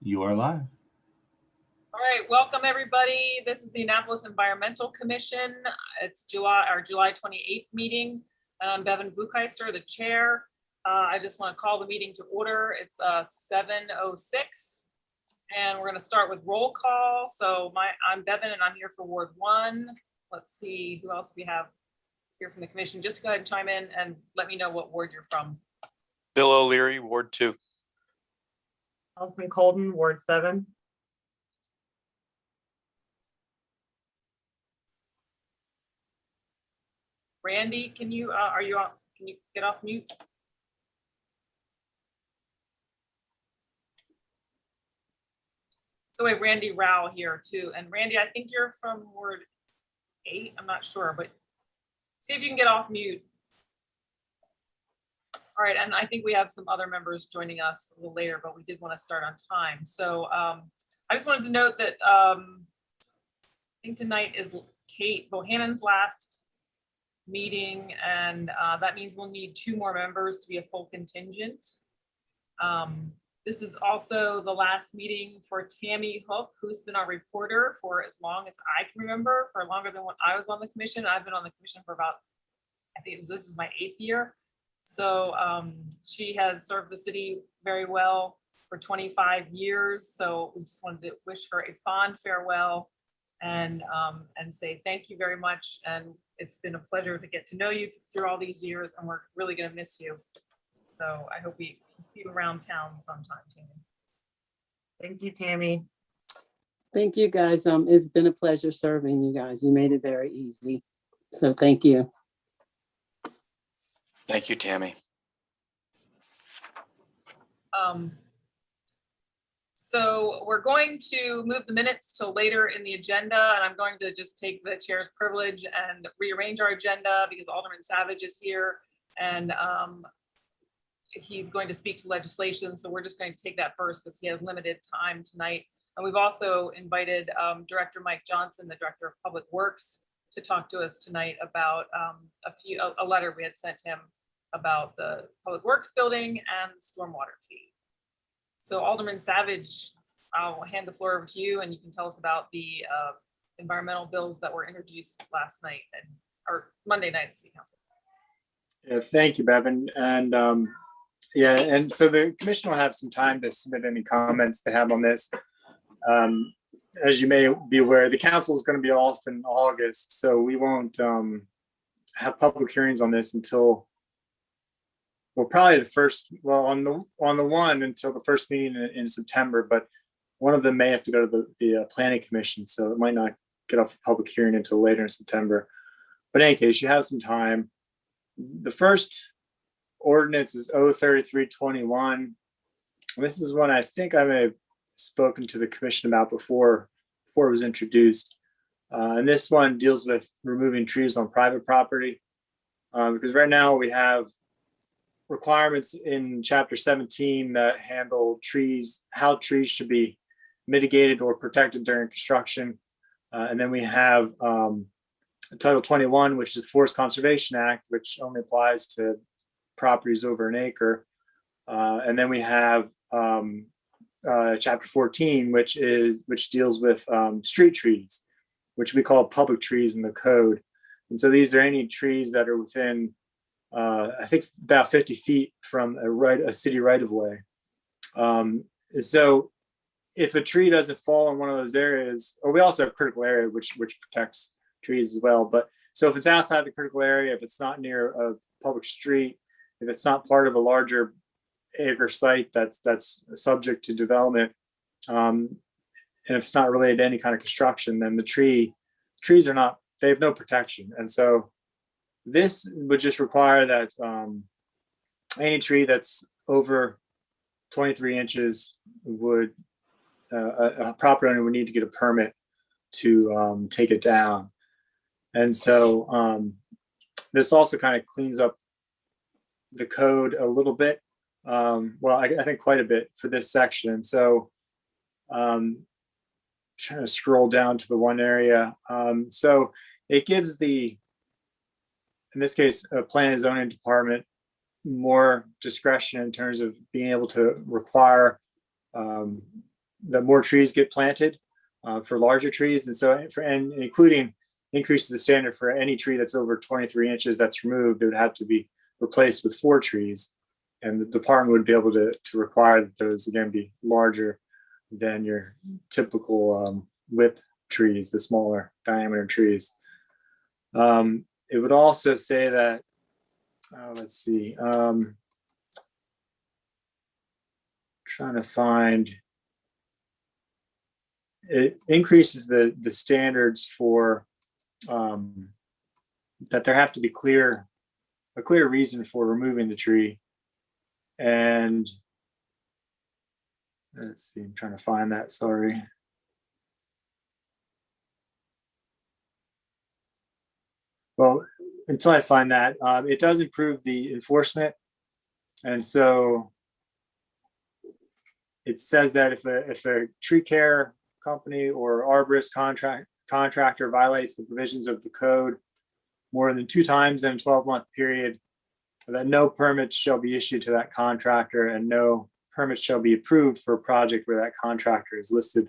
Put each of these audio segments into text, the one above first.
You are live. All right, welcome everybody. This is the Annapolis Environmental Commission. It's our July 28th meeting. I'm Bevan Bucheister, the chair. I just want to call the meeting to order. It's 7:06, and we're going to start with roll call. So I'm Bevan, and I'm here for Ward 1. Let's see who else we have here from the commission. Just go ahead and chime in and let me know what ward you're from. Bill O'Leary, Ward 2. Alison Colden, Ward 7. Randy, can you can you get off mute? So we have Randy Rao here too. And Randy, I think you're from Ward 8. I'm not sure, but see if you can get off mute. All right, and I think we have some other members joining us a little later, but we did want to start on time. So I just wanted to note that I think tonight is Kate Bohannon's last meeting, and that means we'll need 2 more members to be a full contingent. This is also the last meeting for Tammy Hook, who's been our reporter for as long as I can remember, for longer than when I was on the commission. I've been on the commission for about, I think this is my 8th year. So she has served the city very well for 25 years. So we just wanted to wish her a fond farewell and say thank you very much. And it's been a pleasure to get to know you through all these years, and we're really going to miss you. So I hope we can see you around town sometime, Tammy. Thank you, Tammy. Thank you, guys. It's been a pleasure serving you guys. You made it very easy. So thank you. Thank you, Tammy. So we're going to move the minutes till later in the agenda, and I'm going to just take the chair's privilege and rearrange our agenda because Alderman Savage is here, and he's going to speak to legislation. So we're just going to take that first because he has limited time tonight. And we've also invited Director Mike Johnson, the Director of Public Works, to talk to us tonight about a letter we had sent him about the Public Works building and the stormwater fee. So Alderman Savage, I'll hand the floor over to you, and you can tell us about the environmental bills that were introduced last night or Monday night at City Council. Yeah, thank you, Bevan. And yeah, and so the commission will have some time to submit any comments they have on this. As you may be aware, the council is going to be off in August, so we won't have public hearings on this until, well, probably the first, well, on the one until the first meeting in September, but one of them may have to go to the planning commission, so it might not get off a public hearing until later in September. But in any case, you have some time. The first ordinance is 03321. This is one I think I may have spoken to the commission about before it was introduced. And this one deals with removing trees on private property. Because right now we have requirements in chapter 17 that handle trees, how trees should be mitigated or protected during construction. And then we have Title 21, which is the Forest Conservation Act, which only applies to properties over an acre. And then we have chapter 14, which deals with street trees, which we call public trees in the code. And so these are any trees that are within, I think, about 50 feet from a city right of way. So if a tree doesn't fall in one of those areas, or we also have critical area, which protects trees as well. But so if it's outside the critical area, if it's not near a public street, if it's not part of a larger acre site that's subject to development, and if it's not related to any kind of construction, then the trees are not, they have no protection. And so this would just require that any tree that's over 23 inches would, a property owner would need to get a permit to take it down. And so this also kind of cleans up the code a little bit. Well, I think quite a bit for this section. So trying to scroll down to the one area. So it gives in this case, a planning and zoning department more discretion in terms of being able to require that more trees get planted for larger trees. And so, and including increases the standard for any tree that's over 23 inches that's removed, it would have to be replaced with 4 trees. And the department would be able to require that those again be larger than your typical whip trees, the smaller diameter trees. It would also say that, let's see, trying to find, it increases the standards for that there have to be a clear reason for removing the tree. And let's see, I'm trying to find that, sorry. Well, until I find that, it does improve the enforcement. And so it says that if a tree care company or arborist contractor violates the provisions of the code more than 2 times in a 12-month period, that no permits shall be issued to that contractor and no permits shall be approved for a project where that contractor is listed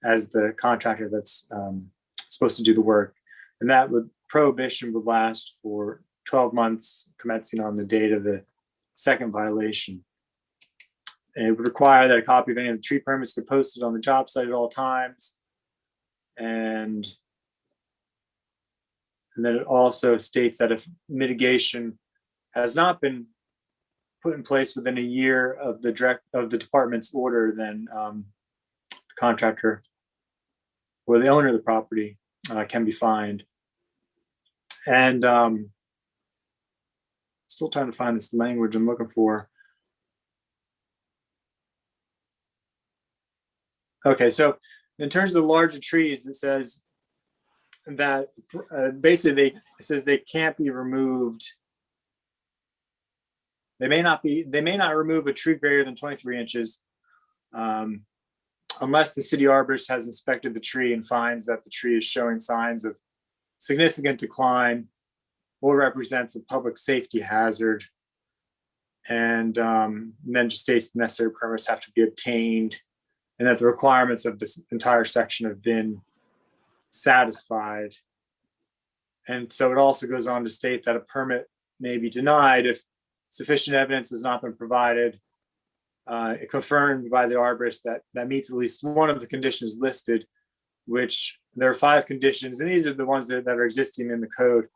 as the contractor that's supposed to do the work. And that prohibition would last for 12 months commencing on the date of the second violation. And it would require that a copy of any of the tree permits be posted on the job site at all times. And then it also states that if mitigation has not been put in place within a year of the department's order, then the contractor or the owner of the property can be fined. And still trying to find this language I'm looking for. Okay, so in terms of the larger trees, it says that basically it says they can't be removed. They may not remove a tree greater than 23 inches unless the city arborist has inspected the tree and finds that the tree is showing signs of significant decline or represents a public safety hazard. And then just states the necessary permits have to be obtained and that the requirements of this entire section have been satisfied. And so it also goes on to state that a permit may be denied if sufficient evidence has not been provided, confirmed by the arborist that meets at least one of the conditions listed, which there are 5 conditions, and these are the ones that are existing in the code.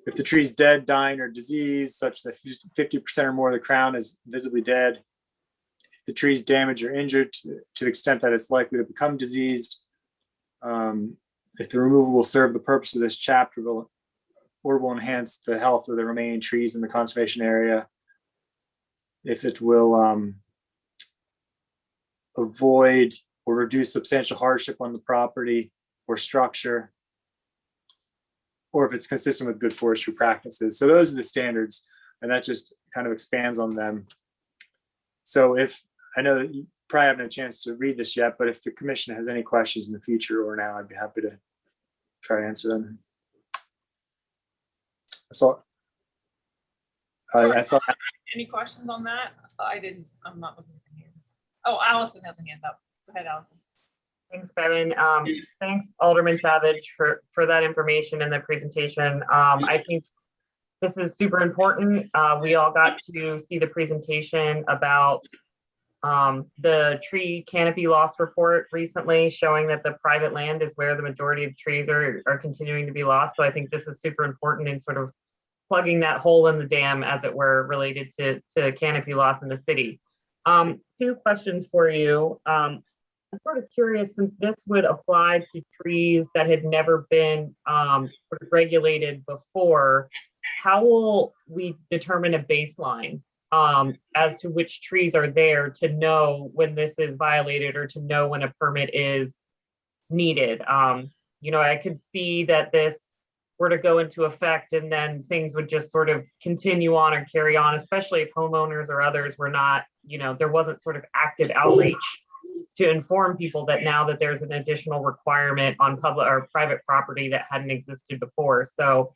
If the tree is dead, dying, or diseased, such that 50% or more of the crown is visibly dead. If the tree is damaged or injured to the extent that it's likely to become diseased. If the removal will serve the purpose of this chapter or will enhance the health of the remaining trees in the conservation area. If it will avoid or reduce substantial hardship on the property or structure, or if it's consistent with good forestry practices. So those are the standards, and that just kind of expands on them. So if, I know that you probably haven't had a chance to read this yet, but if the commission has any questions in the future or now, I'd be happy to try to answer them. So I saw. Any questions on that? I'm not looking at hands. Oh, Allison has a hand up. Go ahead, Allison. Thanks, Bevan. Thanks, Alderman Savage, for that information and the presentation. I think this is super important. We all got to see the presentation about the tree canopy loss report recently, showing that the private land is where the majority of trees are continuing to be lost. So I think this is super important in sort of plugging that hole in the dam, as it were, related to canopy loss in the city. 2 questions for you. I'm sort of curious, since this would apply to trees that had never been sort of regulated before, how will we determine a baseline as to which trees are there to know when this is violated or to know when a permit is needed? You know, I could see that this were to go into effect and then things would just sort of continue on or carry on, especially if homeowners or others were not, you know, there wasn't sort of active outreach to inform people that now that there's an additional requirement on public or private property that hadn't existed before. So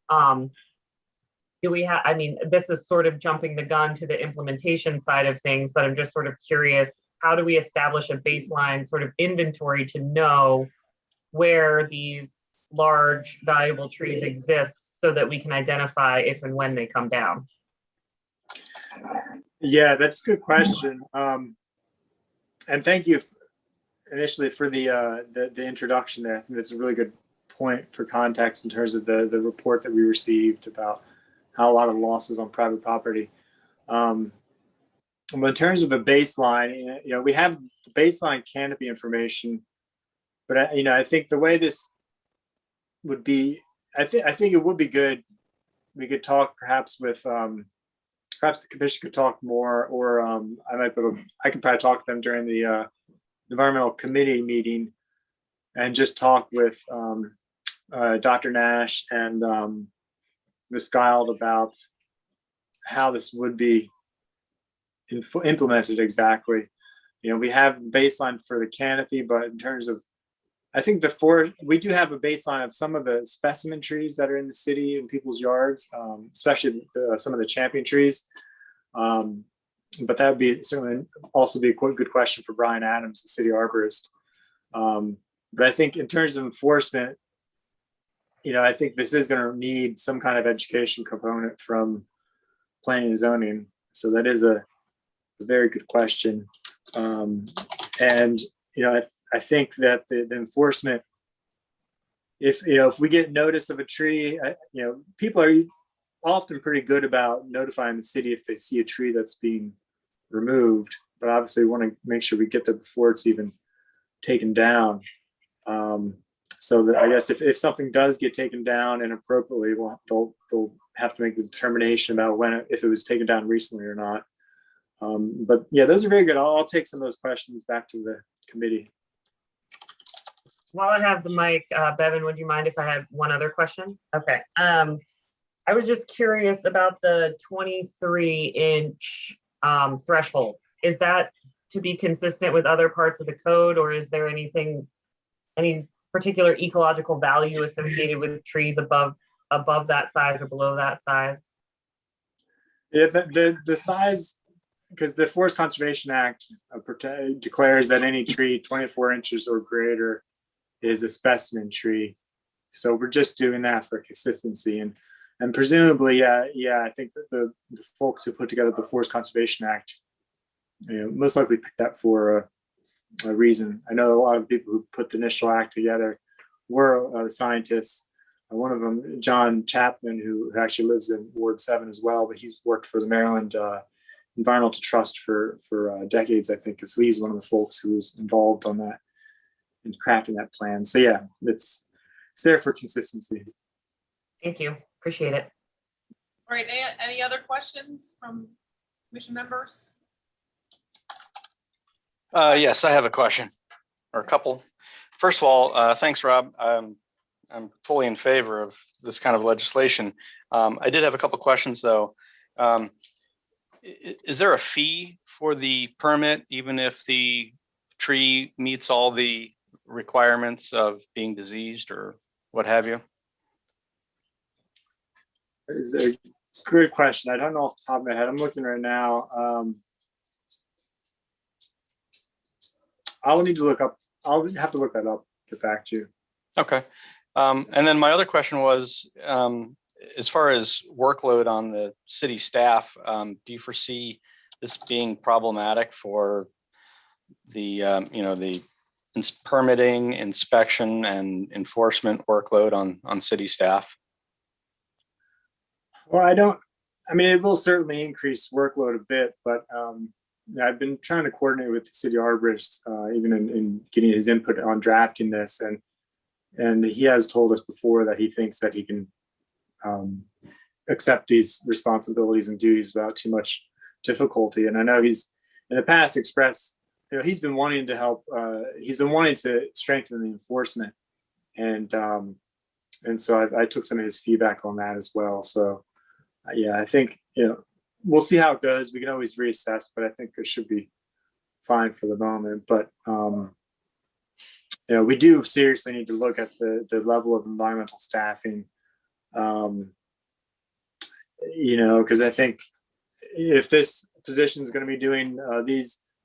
do we have, I mean, this is sort of jumping the gun to the implementation side of things, but I'm just sort of curious how do we establish a baseline sort of inventory to know where these large valuable trees exist so that we can identify if and when they come down? Yeah, that's a good question. And thank you initially for the introduction there. I think that's a really good point for context in terms of the report that we received about how a lot of losses on private property. But in terms of a baseline, we have the baseline canopy information, but I think the way this would be, I think it would be good. We could talk perhaps with, perhaps the commission could talk more, or I could probably talk to them during the environmental committee meeting and just talk with Dr. Nash and Ms. Guild about how this would be implemented exactly. We have baseline for the canopy, but in terms of, I think we do have a baseline of some of the specimen trees that are in the city and people's yards, especially some of the champion trees. But that would be certainly also be a good question for Brian Adams, the city arborist. But I think in terms of enforcement, I think this is going to need some kind of education component from planning and zoning. So that is a very good question. And I think that the enforcement, if we get notice of a tree, people are often pretty good about notifying the city if they see a tree that's being removed, but obviously we want to make sure we get there before it's even taken down. So that I guess if something does get taken down inappropriately, they'll have to make the determination about if it was taken down recently or not. But yeah, those are very good. I'll take some of those questions back to the committee. While I have the mic, Bevan, would you mind if I had one other question? Okay. I was just curious about the 23-inch threshold. Is that to be consistent with other parts of the code, or is there any particular ecological value associated with trees above that size or below that size? Yeah, the size, because the Forest Conservation Act declares that any tree 24 inches or greater is a specimen tree. So we're just doing that for consistency, and presumably, yeah, I think that the folks who put together the Forest Conservation Act, most likely picked that for a reason. I know a lot of people who put the initial act together were scientists. One of them, John Chapman, who actually lives in Ward 7 as well, but he's worked for the Maryland Environmental Trust for decades, I think, so he's one of the folks who was involved on that in crafting that plan. So yeah, it's there for consistency. Thank you. Appreciate it. All right, any other questions from commission members? Yes, I have a question or a couple. First of all, thanks, Rob. I'm fully in favor of this kind of legislation. I did have a couple questions though. Is there a fee for the permit, even if the tree meets all the requirements of being diseased or what have you? It's a good question. I don't know off the top of my head. I'm looking right now. I'll need to look up. I'll have to look that up, get back to you. Okay. And then my other question was, as far as workload on the city staff, do you foresee this being problematic for the, the permitting, inspection, and enforcement workload on city staff? Well, I mean, it will certainly increase workload a bit, but I've been trying to coordinate with the city arborist, even in getting his input on drafting this. And he has told us before that he thinks that he can accept these responsibilities and duties without too much difficulty. And I know he's in the past expressed, he's been wanting to help. He's been wanting to strengthen the enforcement, and so I took some of his feedback on that as well. So yeah, I think we'll see how it goes. We can always reassess, but I think it should be fine for the moment. But we do seriously need to look at the level of environmental staffing. Because I think if this position is going to be doing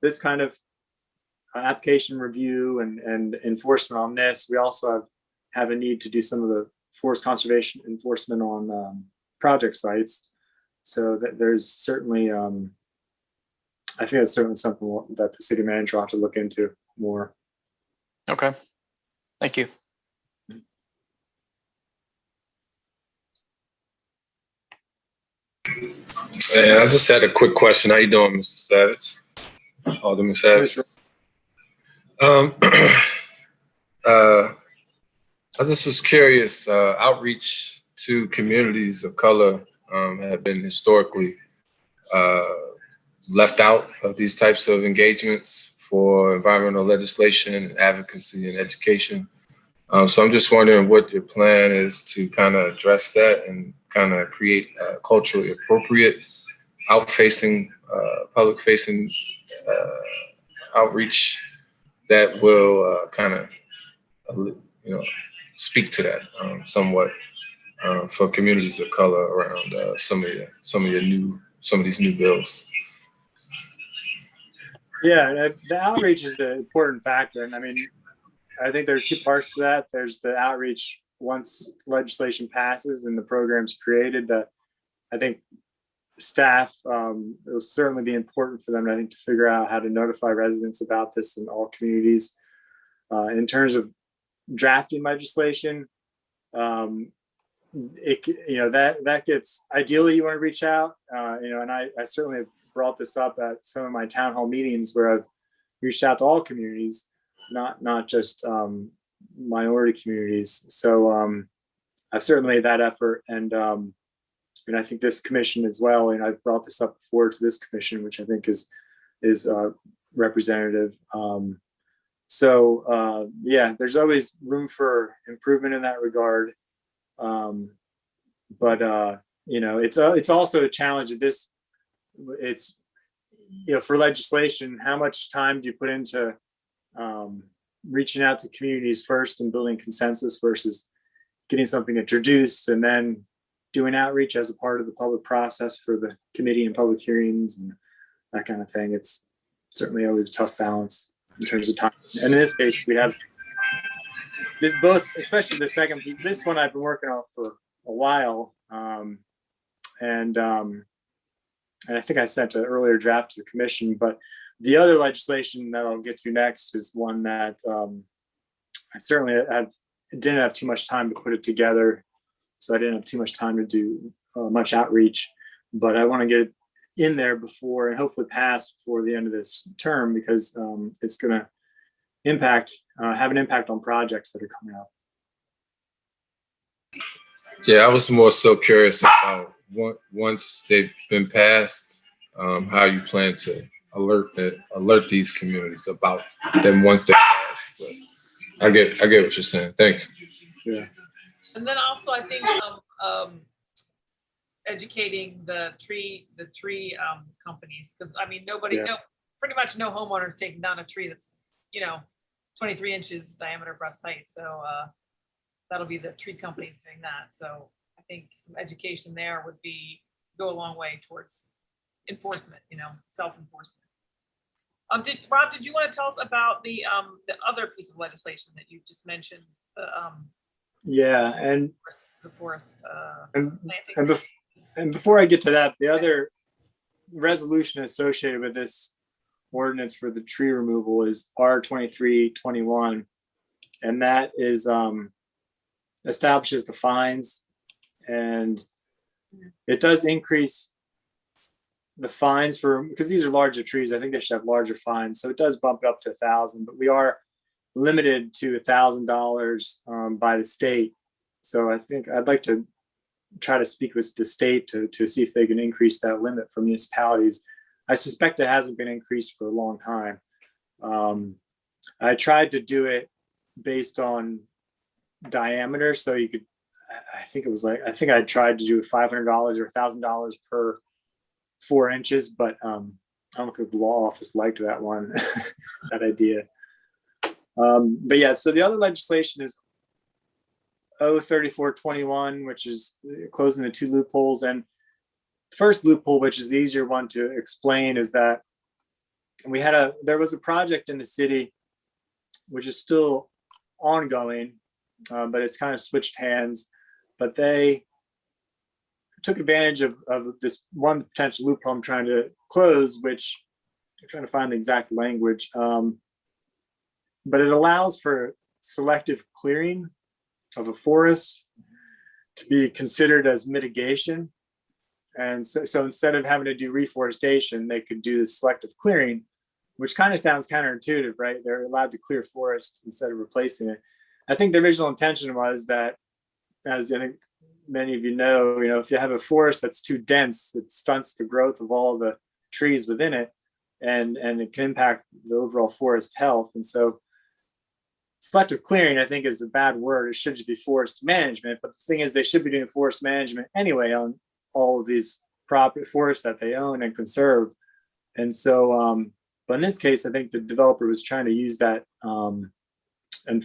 this kind of application review and enforcement on this. We also have a need to do some of the forest conservation enforcement on project sites. So that there's certainly, I think that's certainly something that the city manager ought to look into more. Okay, thank you. And I just had a quick question. How you doing, Mr. Savage? Alderman Savage. Um, I just was curious. Outreach to communities of color have been historically left out of these types of engagements for environmental legislation, advocacy, and education. So I'm just wondering what your plan is to kind of address that and kind of create a culturally appropriate outfacing, public-facing outreach that will kind of, speak to that somewhat for communities of color around some of these new bills. Yeah, the outreach is an important factor. And I mean, I think there are two parts to that. There's the outreach once legislation passes and the program's created, that I think staff, it'll certainly be important for them, I think, to figure out how to notify residents about this in all communities. In terms of drafting legislation, that gets, ideally you want to reach out, and I certainly have brought this up at some of my town hall meetings where I've reached out to all communities, not just minority communities. So I've certainly made that effort, and I think this commission as well. And I've brought this up before to this commission, which I think is representative. Yeah, there's always room for improvement in that regard. It's also a challenge of this. It's, for legislation, how much time do you put into reaching out to communities first and building consensus versus getting something introduced and then doing outreach as a part of the public process for the committee and public hearings and that kind of thing. It's certainly always a tough balance in terms of time. And in this case, we have this both, especially the second, this one I've been working on for a while. And I think I sent an earlier draft to the commission, but the other legislation that I'll get to next is one that I certainly didn't have too much time to put it together. So I didn't have too much time to do much outreach, but I want to get it in there before and hopefully pass before the end of this term, because it's going to have an impact on projects that are coming up. Yeah, I was more so curious about once they've been passed, how you plan to alert these communities about them once they're passed. But I get what you're saying. Thank you. Yeah. And then also, I think educating the tree companies, because I mean, pretty much no homeowner's taking down a tree that's 23 inches diameter breast height. So that'll be the tree companies doing that. So I think some education there would go a long way towards enforcement, self-enforcement. Rob, did you want to tell us about the other piece of legislation that you just mentioned? Yeah, and The forest planting. And before I get to that, the other resolution associated with this ordinance for the tree removal is R2321, and that is establishes the fines, and it does increase the fines because these are larger trees. I think they should have larger fines, so it does bump it up to 1,000, but we are limited to $1,000 by the state. So I think I'd like to try to speak with the state to see if they can increase that limit for municipalities. I suspect it hasn't been increased for a long time. I tried to do it based on diameter, so you could, I think I tried to do $500 or $1,000 per 4 inches, but I don't think the law office liked that one, that idea. But yeah, so the other legislation is O3421, which is closing the 2 loopholes. And the first loophole, which is the easier one to explain, is that there was a project in the city, which is still ongoing, but it's kind of switched hands. But they took advantage of this one potential loophole I'm trying to close, which I'm trying to find the exact language. But it allows for selective clearing of a forest to be considered as mitigation. And so instead of having to do reforestation, they could do this selective clearing, which kind of sounds counterintuitive, right? They're allowed to clear forests instead of replacing it. I think the original intention was that, as I think many of you know, if you have a forest that's too dense, it stunts the growth of all the trees within it, and it can impact the overall forest health. And so selective clearing, I think, is a bad word. It should just be forest management. But the thing is, they should be doing forest management anyway on all of these property forests that they own and conserve. And so, but in this case, I think the developer was trying to use that. And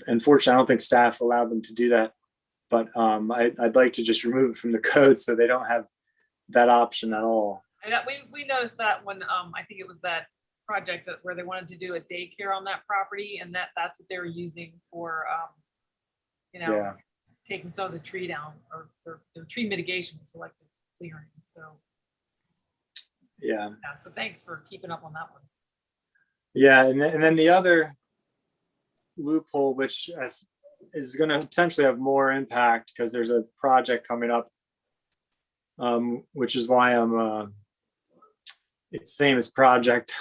unfortunately, I don't think staff allowed them to do that. But I'd like to just remove it from the code so they don't have that option at all. And we noticed that when, I think it was that project where they wanted to do a daycare on that property, and that's what they were using for, Yeah. taking some of the tree down, or their tree mitigation, selective clearing. So, Yeah. yeah, so thanks for keeping up on that one. Yeah, and then the other loophole, which is going to potentially have more impact because there's a project coming up, which is why it's a famous project.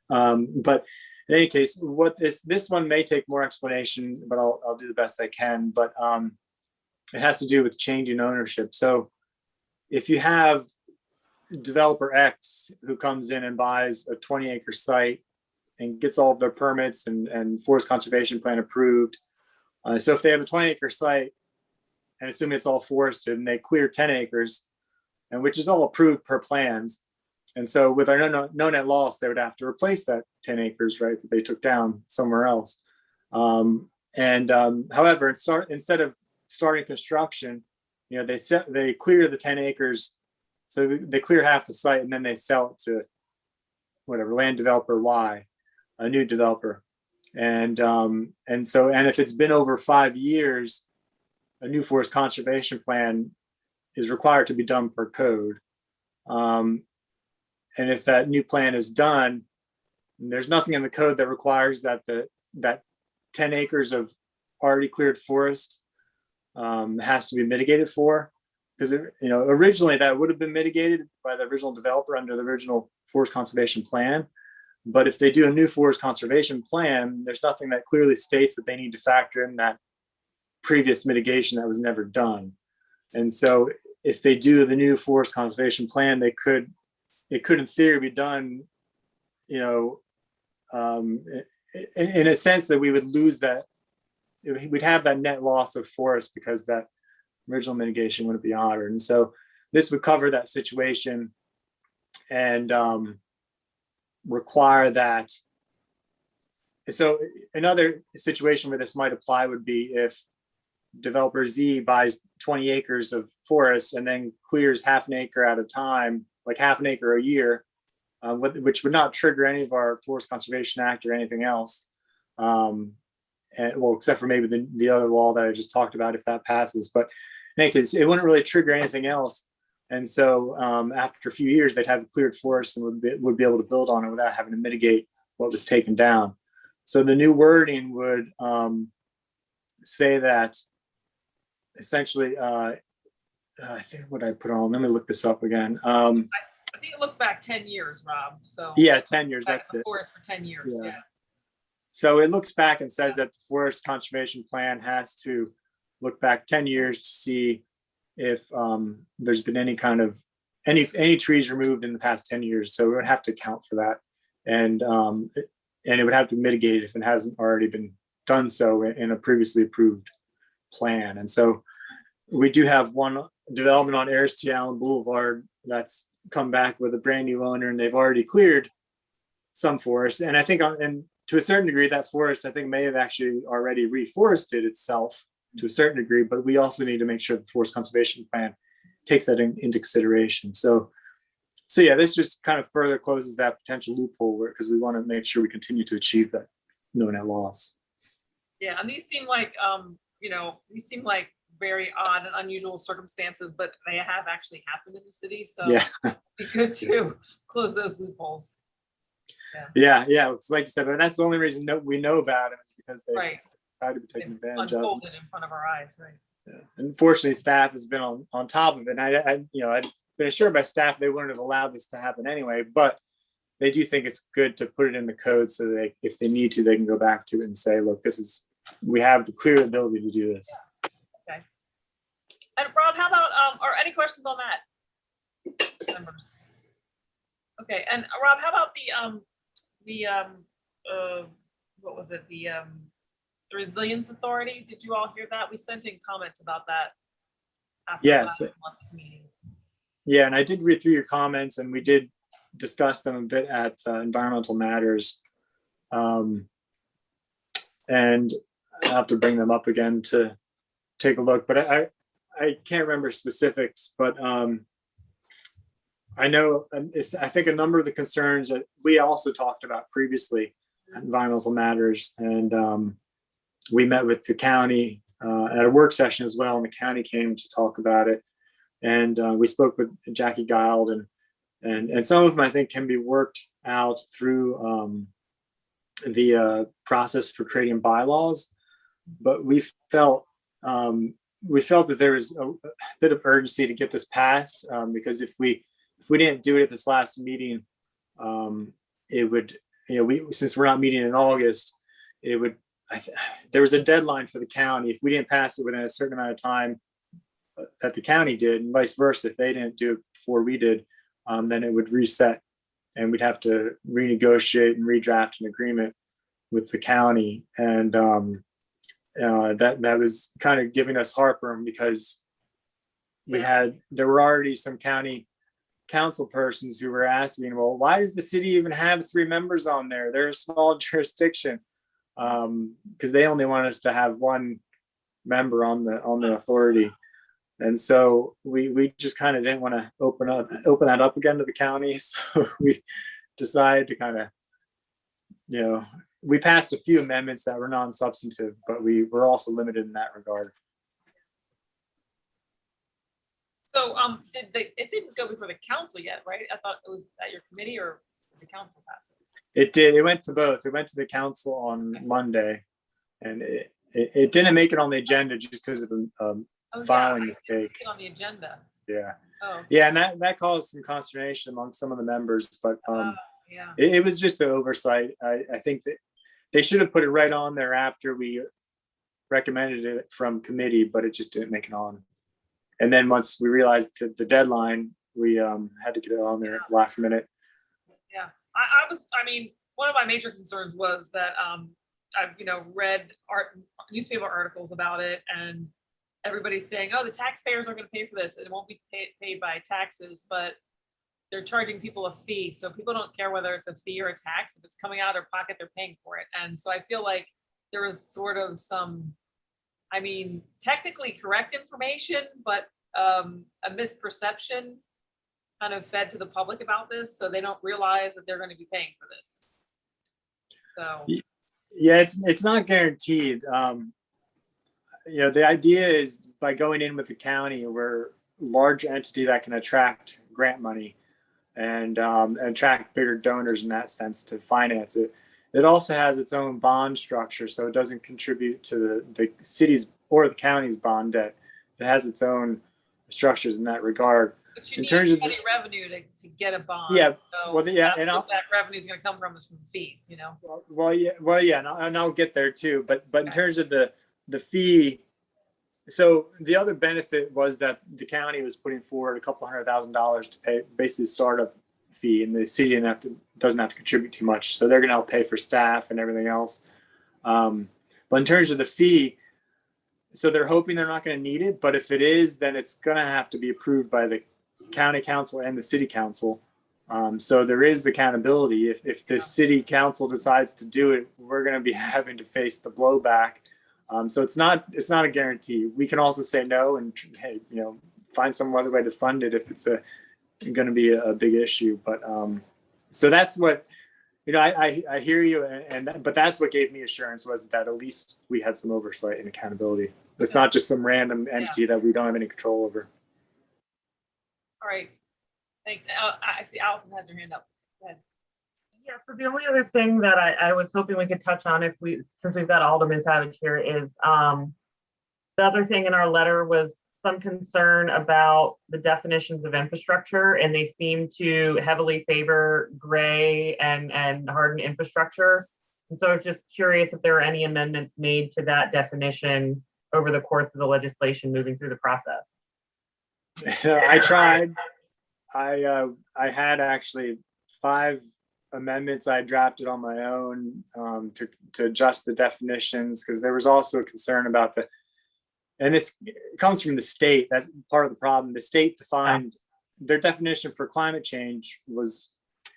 But in any case, what this one may take more explanation, but I'll do the best I can. But it has to do with changing ownership. So if you have developer X who comes in and buys a 20-acre site and gets all of their permits and forest conservation plan approved. So if they have a 20-acre site, and assuming it's all forested, and they clear 10 acres, and which is all approved per plans. And so with our no net loss, they would have to replace that 10 acres, right, that they took down somewhere else. However, instead of starting construction, they clear the 10 acres. So they clear half the site, and then they sell it to whatever, land developer Y, a new developer. And if it's been over 5 years, a new forest conservation plan is required to be done per code. And if that new plan is done, there's nothing in the code that requires that that 10 acres of already cleared forest has to be mitigated for. Because originally that would have been mitigated by the original developer under the original forest conservation plan. But if they do a new forest conservation plan, there's nothing that clearly states that they need to factor in that previous mitigation that was never done. And so if they do the new forest conservation plan, it could in theory be done, in a sense that we would lose that, we'd have that net loss of forest because that original mitigation wouldn't be honored. And so this would cover that situation and require that. So another situation where this might apply would be if developer Z buys 20 acres of forest and then clears half an acre at a time, like half an acre a year, which would not trigger any of our Forest Conservation Act or anything else. Except for maybe the other law that I just talked about, if that passes. But in any case, it wouldn't really trigger anything else. And so after a few years, they'd have cleared forest and would be able to build on it without having to mitigate what was taken down. So the new wording would say that essentially, I think what I put on, let me look this up again. I think it looked back 10 years, Rob. So yeah, 10 years, back that's in the it. forest for 10 years, Yeah. yeah. So it looks back and says that the forest conservation plan has to look back 10 years to see if there's been any kind of any trees removed in the past 10 years. So we would have to account for that, and it would have to mitigate it if it hasn't already been done so in a previously approved plan. And so we do have one development on Ayers T. Allen Boulevard that's come back with a brand new owner, and they've already cleared some forest. And I think and to a certain degree, that forest, I think, may have actually already reforested itself to a certain degree, but we also need to make sure the forest conservation plan takes that into consideration. So So yeah, this just kind of further closes that potential loophole where, because we want to make sure we continue to achieve that no net loss. Yeah, and these seem like, these seem like very odd and unusual circumstances, but they have actually happened in the city, so Yeah, it'd be good to close those loopholes. yeah. It's like you said, but that's the only reason we know about it is because they Right. try to be taken advantage of. Unfolded in front of our eyes, right? Yeah. Unfortunately, staff has been on top of it. And I'd been assured by staff they wouldn't have allowed this to happen anyway, but they do think it's good to put it in the code so that if they need to, they can go back to it and say, look, we have the clear ability to do this. And Rob, how about, or any questions on that? Members? Okay, and Rob, how about what was it? The Resilience Authority? Did you all hear that? We sent in comments about that after Yes. last month's meeting. Yeah, and I did read through your comments and we did discuss them a bit at Environmental Matters. And I'll have to bring them up again to take a look, but I can't remember specifics, but I know, I think a number of the concerns that we also talked about previously at Environmental Matters, and we met with the county at a work session as well, and the county came to talk about it. And we spoke with Jackie Gild, and some of them I think can be worked out through the process for creating bylaws. But we felt that there was a bit of urgency to get this passed, because if we didn't do it at this last meeting, it would, since we're not meeting in August, it would, there was a deadline for the county. If we didn't pass it within a certain amount of time that the county did, and vice versa, if they didn't do it before we did, then it would reset and we'd have to renegotiate and redraft an agreement with the county. And that was kind of giving us heartburn because there were already some county council persons who were asking, well, why does the city even have 3 members on there? They're a small jurisdiction, because they only want us to have 1 member on the authority. And so we just kind of didn't want to open that up again to the county. So we decided to kind of, we passed a few amendments that were non-substantive, but we were also limited in that regard. So it didn't go before the council yet, right? I thought it was at your committee or the council passed it. It did. It went to both. It went to the council on Monday, and it didn't make it on the agenda just because of filing I mistake. didn't see it on the agenda. Yeah. Oh, Yeah, and that caused some consternation among some of the members, but yeah. it was just an oversight. I think that they should have put it right on there after we recommended it from committee, but it just didn't make it on. And then once we realized the deadline, we had to get it on there last minute. Yeah, one of my major concerns was that I've read newspaper articles about it, and everybody's saying, oh, the taxpayers are going to pay for this. It won't be paid by taxes, but they're charging people a fee. So people don't care whether it's a fee or a tax. If it's coming out of their pocket, they're paying for it. And so I feel like there was sort of some, technically correct information, but a misperception kind of fed to the public about this. So they don't realize that they're going to be paying for this. So. Yeah, it's not guaranteed. The idea is by going in with the county, we're a large entity that can attract grant money and attract bigger donors in that sense to finance it. It also has its own bond structure, so it doesn't contribute to the city's or the county's bond debt. It has its own structures in that regard. But you In need terms of county revenue to get a bond. Yeah, So well, yeah, that's and what that revenue is going to come from is from fees, Well, yeah, and I'll get there too. But in terms of the fee, so the other benefit was that the county was putting forward $200,000 to pay basically the startup fee, and the city doesn't have to contribute too much. So they're going to help pay for staff and everything else. But in terms of the fee, so they're hoping they're not going to need it. But if it is, then it's going to have to be approved by the county council and the city council. So there is accountability. If the city council decides to do it, we're going to be having to face the blowback. So it's not a guarantee. We can also say no and find some other way to fund it if it's going to be a big issue. But so that's what, I hear you, but that's what gave me assurance, was that at least we had some oversight and accountability. It's not just some random entity that we don't have any control over. All right. Thanks. I see Allison has her hand up. Go ahead. Yeah, so the only other thing that I was hoping we could touch on, since we've got Alderman Savage here, is the other thing in our letter was some concern about the definitions of infrastructure, and they seem to heavily favor gray and hardened infrastructure. And so I was just curious if there were any amendments made to that definition over the course of the legislation moving through the process. I tried. I had actually 5 amendments I drafted on my own to adjust the definitions, because there was also a concern about and this comes from the state. That's part of the problem. The state defined their definition for climate change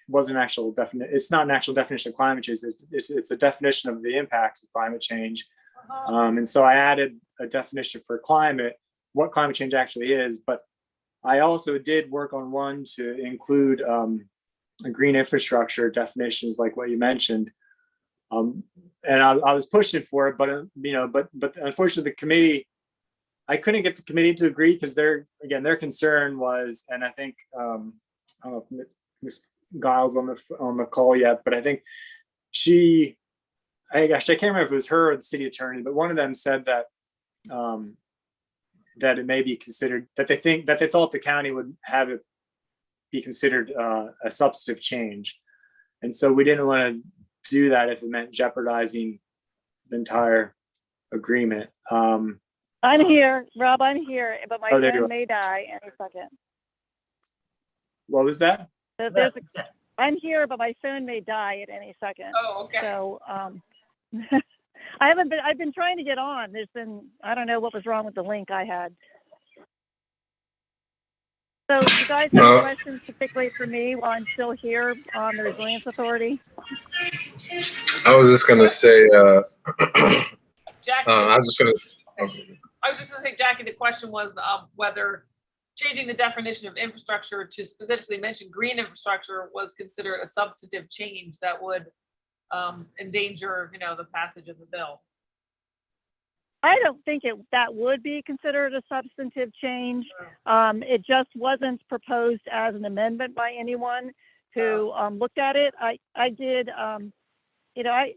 wasn't actual definite. It's not an actual definition of climate change. It's a definition of the impacts of climate change. And so I added a definition for what climate change actually is. But I also did work on one to include green infrastructure definitions, like what you mentioned. And I was pushing for it, but but unfortunately the committee, I couldn't get the committee to agree, because their concern was, and I think I don't know if Ms. Giles on the call yet, but I think I can't remember if it was her or the city attorney, but one of them said that that it may be considered, that they thought the county would have it be considered a substantive change, and so we didn't want to do that if it meant jeopardizing the entire agreement. I'm here, Rob, I'm here, but my Oh, there you phone are. may die any second. What was that? So I'm here, but my phone may die at any second. Oh, okay. So I've been trying to get on. I don't know what was wrong with the link I had. So you guys have questions particularly for me while I'm still here on the Resilience Authority? I was just gonna say, Jackie, I was just gonna say, Jackie, the question was whether changing the definition of infrastructure to specifically mention green infrastructure was considered a substantive change that would endanger, the passage of the bill. I don't think that would be considered a substantive change. It just wasn't proposed as an amendment by anyone who looked at it. I did, I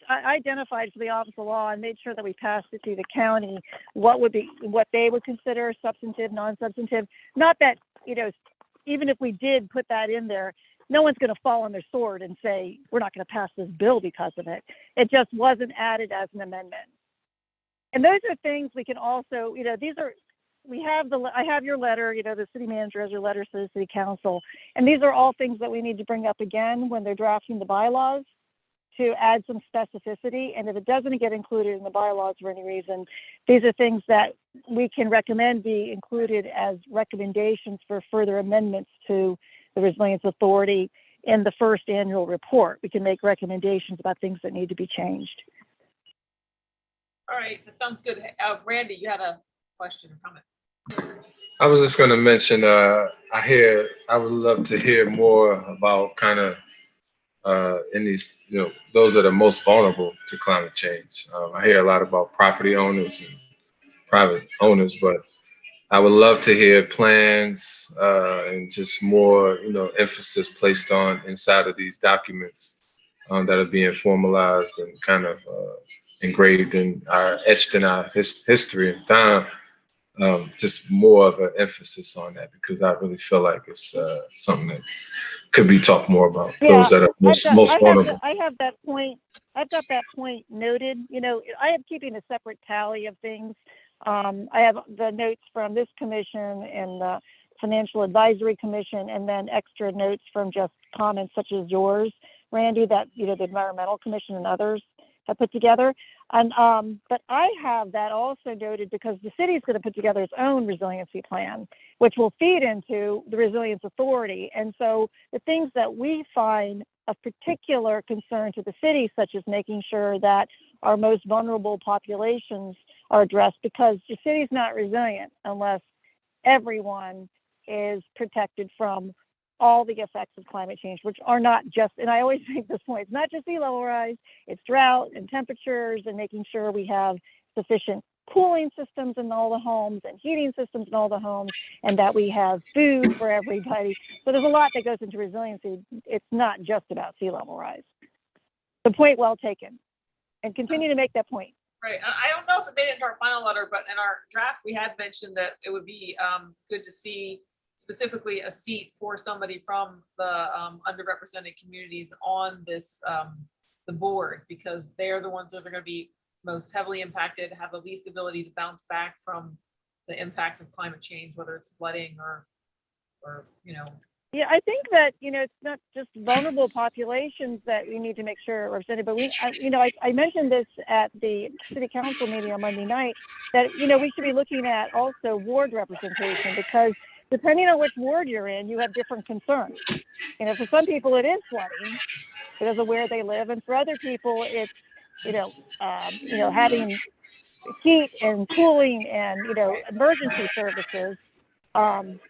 identified for the Office of Law and made sure that we passed it through the county what they would consider substantive, non-substantive. Not that, even if we did put that in there, no one's going to fall on their sword and say, we're not going to pass this bill because of it. It just wasn't added as an amendment. And those are things we can also, I have your letter, the city manager has your letter to the city council. And these are all things that we need to bring up again when they're drafting the bylaws to add some specificity. And if it doesn't get included in the bylaws for any reason, these are things that we can recommend be included as recommendations for further amendments to the Resilience Authority in the first annual report. We can make recommendations about things that need to be changed. All right, that sounds good. Randy, you had a question or comment? I was just going to mention, I would love to hear more about kind of in these, those that are most vulnerable to climate change. I hear a lot about property owners and private owners, but I would love to hear plans and just more, emphasis placed on inside of these documents that are being formalized and kind of engraved in etched in our history of time. Just more of an emphasis on that, because I really feel like it's something that could be talked more about. Yeah, those that are most vulnerable. I have that point. I've got that point noted. I am keeping a separate tally of things. I have the notes from this commission and the Financial Advisory Commission, and then extra notes from just comments such as yours, Randy, that the Environmental Commission and others have put together. And but I have that also noted because the city is going to put together its own resiliency plan, which will feed into the Resilience Authority. And so the things that we find of particular concern to the city, such as making sure that our most vulnerable populations are addressed, because the city's not resilient unless everyone is protected from all the effects of climate change, which are not just, and I always make this point, it's not just sea level rise, it's drought and temperatures and making sure we have sufficient cooling systems in all the homes and heating systems in all the homes, and that we have food for everybody. So there's a lot that goes into resiliency. It's not just about sea level rise. The point well taken, and continue to make that point. Right. I don't know if it made it into our final letter, but in our draft, we had mentioned that it would be good to see specifically a seat for somebody from the underrepresented communities on this, the board, because they're the ones that are going to be most heavily impacted, have the least ability to bounce back from the impacts of climate change, whether it's flooding or you know. Yeah, I think that, it's not just vulnerable populations that we need to make sure are represented, but I mentioned this at the city council meeting on Monday night, that, we should be looking at also ward representation, because depending on which ward you're in, you have different concerns. For some people it is flooding because of where they live, and for other people it's, having heat and cooling and, emergency services, and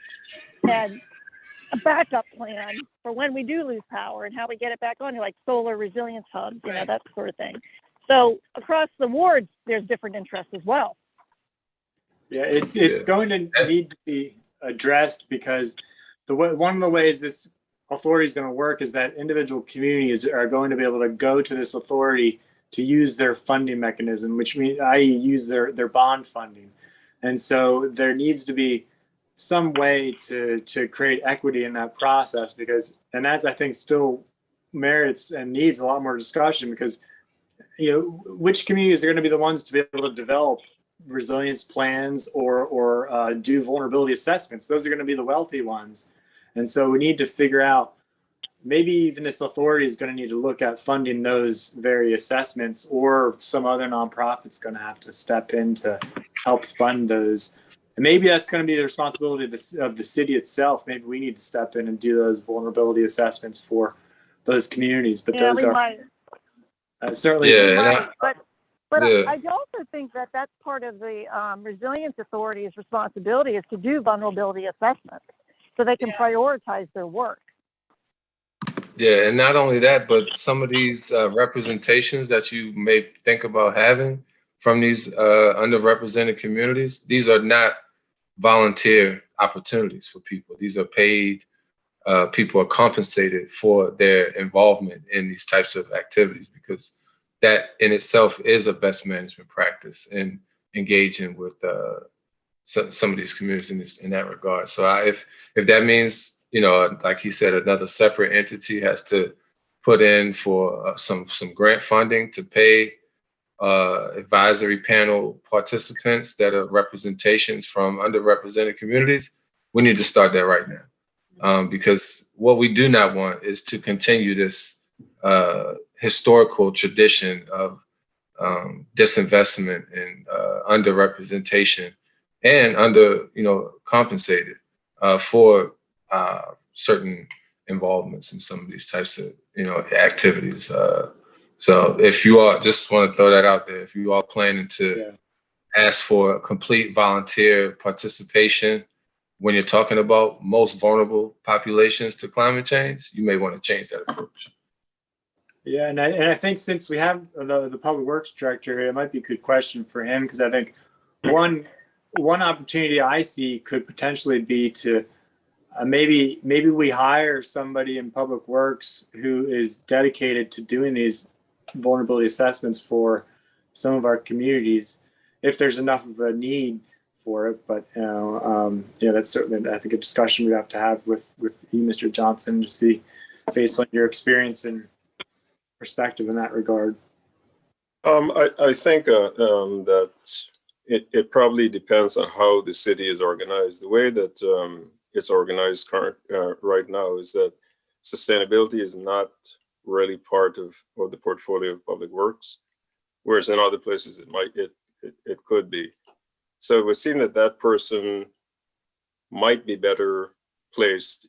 a backup plan for when we do lose power and how we get it back on, like solar resilience hubs, that sort of thing. So across the wards, there's different interests as well. Yeah, it's going to need to be addressed, because one of the ways this authority is going to work is that individual communities are going to be able to go to this authority to use their funding mechanism, which means, i.e., use their bond funding. And so there needs to be some way to create equity in that process, and that's, I think, still merits and needs a lot more discussion, because which communities are going to be the ones to be able to develop resilience plans or do vulnerability assessments. Those are going to be the wealthy ones. And so we need to figure out, maybe even this authority is going to need to look at funding those very assessments, or some other nonprofit's going to have to step in to help fund those. And maybe that's going to be the responsibility of the city itself. Maybe we need to step in and do those vulnerability assessments for those communities. But those are certainly. Yeah, But I also think that that's part of the Resilience Authority's responsibility, is to do vulnerability assessments so they can prioritize their work. Yeah, and not only that, but some of these representations that you may think about having from these underrepresented communities, these are not volunteer opportunities for people. These are paid, people are compensated for their involvement in these types of activities, because that in itself is a best management practice in engaging with some of these communities in that regard. So if that means, like he said, another separate entity has to put in for some grant funding to pay advisory panel participants that are representations from underrepresented communities, we need to start that right now. Because what we do not want is to continue this historical tradition of disinvestment and underrepresentation and compensated for certain involvements in some of these types of activities. So if you all, just want to throw that out there, if you are planning to ask for complete volunteer participation when you're talking about most vulnerable populations to climate change, you may want to change that approach. Yeah, and I think since we have the public works director here, it might be a good question for him, because I think one opportunity I see could potentially be to maybe we hire somebody in public works who is dedicated to doing these vulnerability assessments for some of our communities, if there's enough of a need for it. But that's certainly, I think, a discussion we have to have with you, Mr. Johnson, to see, based on your experience and perspective in that regard. I think that it probably depends on how the city is organized. The way that it's organized right now is that sustainability is not really part of the portfolio of public works, whereas in other places it could be. So it would seem that person might be better placed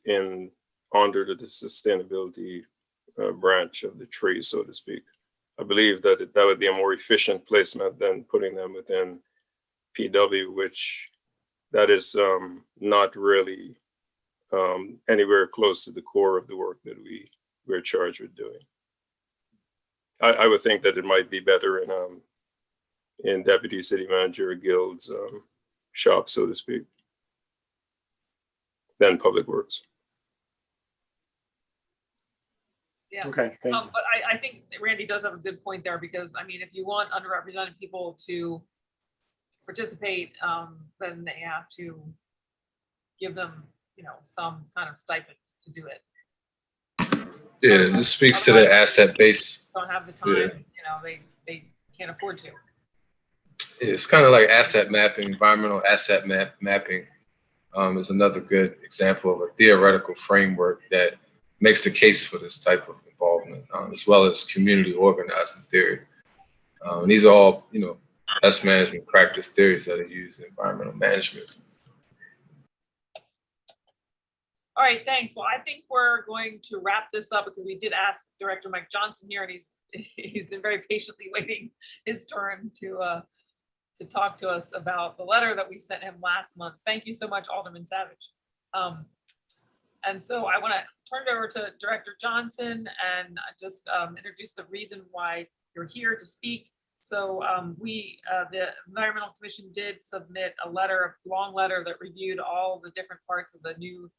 under the sustainability branch of the tree, so to speak. I believe that would be a more efficient placement than putting them within PW, which that is not really anywhere close to the core of the work that we're charged with doing. I would think that it might be better in Deputy City Manager Guild's shop, so to speak, than Public Works. Yeah. Okay, thank you. But I think that Randy does have a good point there, because I mean, if you want underrepresented people to participate, then they have to give them, you know, some kind of stipend to do it. Yeah, this speaks to the asset base. Don't have the time, you know, they can't afford to. It's kind of like asset mapping, environmental asset mapping is another good example of a theoretical framework that makes the case for this type of involvement, as well as community organizing theory. And these are all, you know, best management practice theories that are used in environmental management. All right, thanks. Well, I think we're going to wrap this up, because we did ask Director Mike Johnson here, and he's been very patiently waiting his turn to talk to us about the letter that we sent him last month. Thank you so much, Alderman Savage. And so I want to turn it over to Director Johnson and just introduce the reason why you're here to speak. So the Environmental Commission did submit a long letter that reviewed all the different parts of the new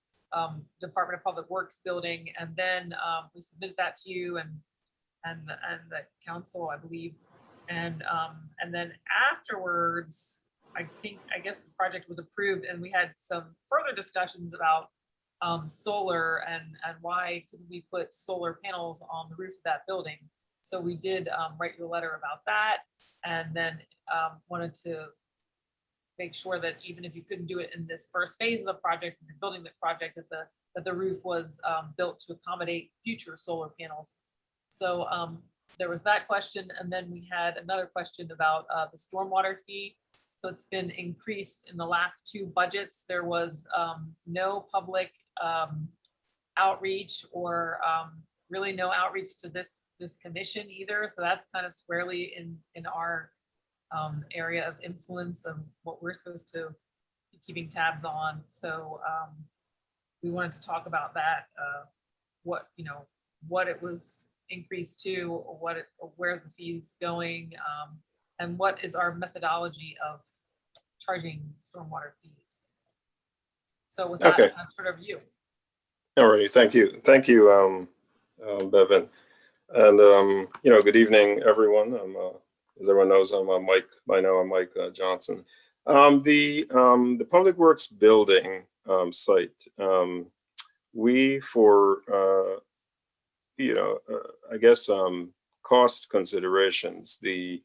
Department of Public Works building, and then we submitted that to you and the council, I believe, and then afterwards, I guess the project was approved, and we had some further discussions about solar and why couldn't we put solar panels on the roof of that building. So we did write you a letter about that, and then wanted to make sure that even if you couldn't do it in this first phase of the project, the building the project, that the roof was built to accommodate future solar panels. So there was that question, and then we had another question about the stormwater fee. So it's been increased in the last 2 budgets. There was no public outreach, or really no outreach to this commission either. So that's kind of squarely in our area of influence of what we're supposed to be keeping tabs on. So we wanted to talk about that, what it was increased to, or where the fee's going, and what is our methodology of charging stormwater fees. So with that, Okay. I'm sort of you. All right, thank you, Bevan, and good evening, everyone. As everyone knows, I'm Mike. By now, I'm Mike Johnson. The Public Works building site. We, for I guess cost considerations, the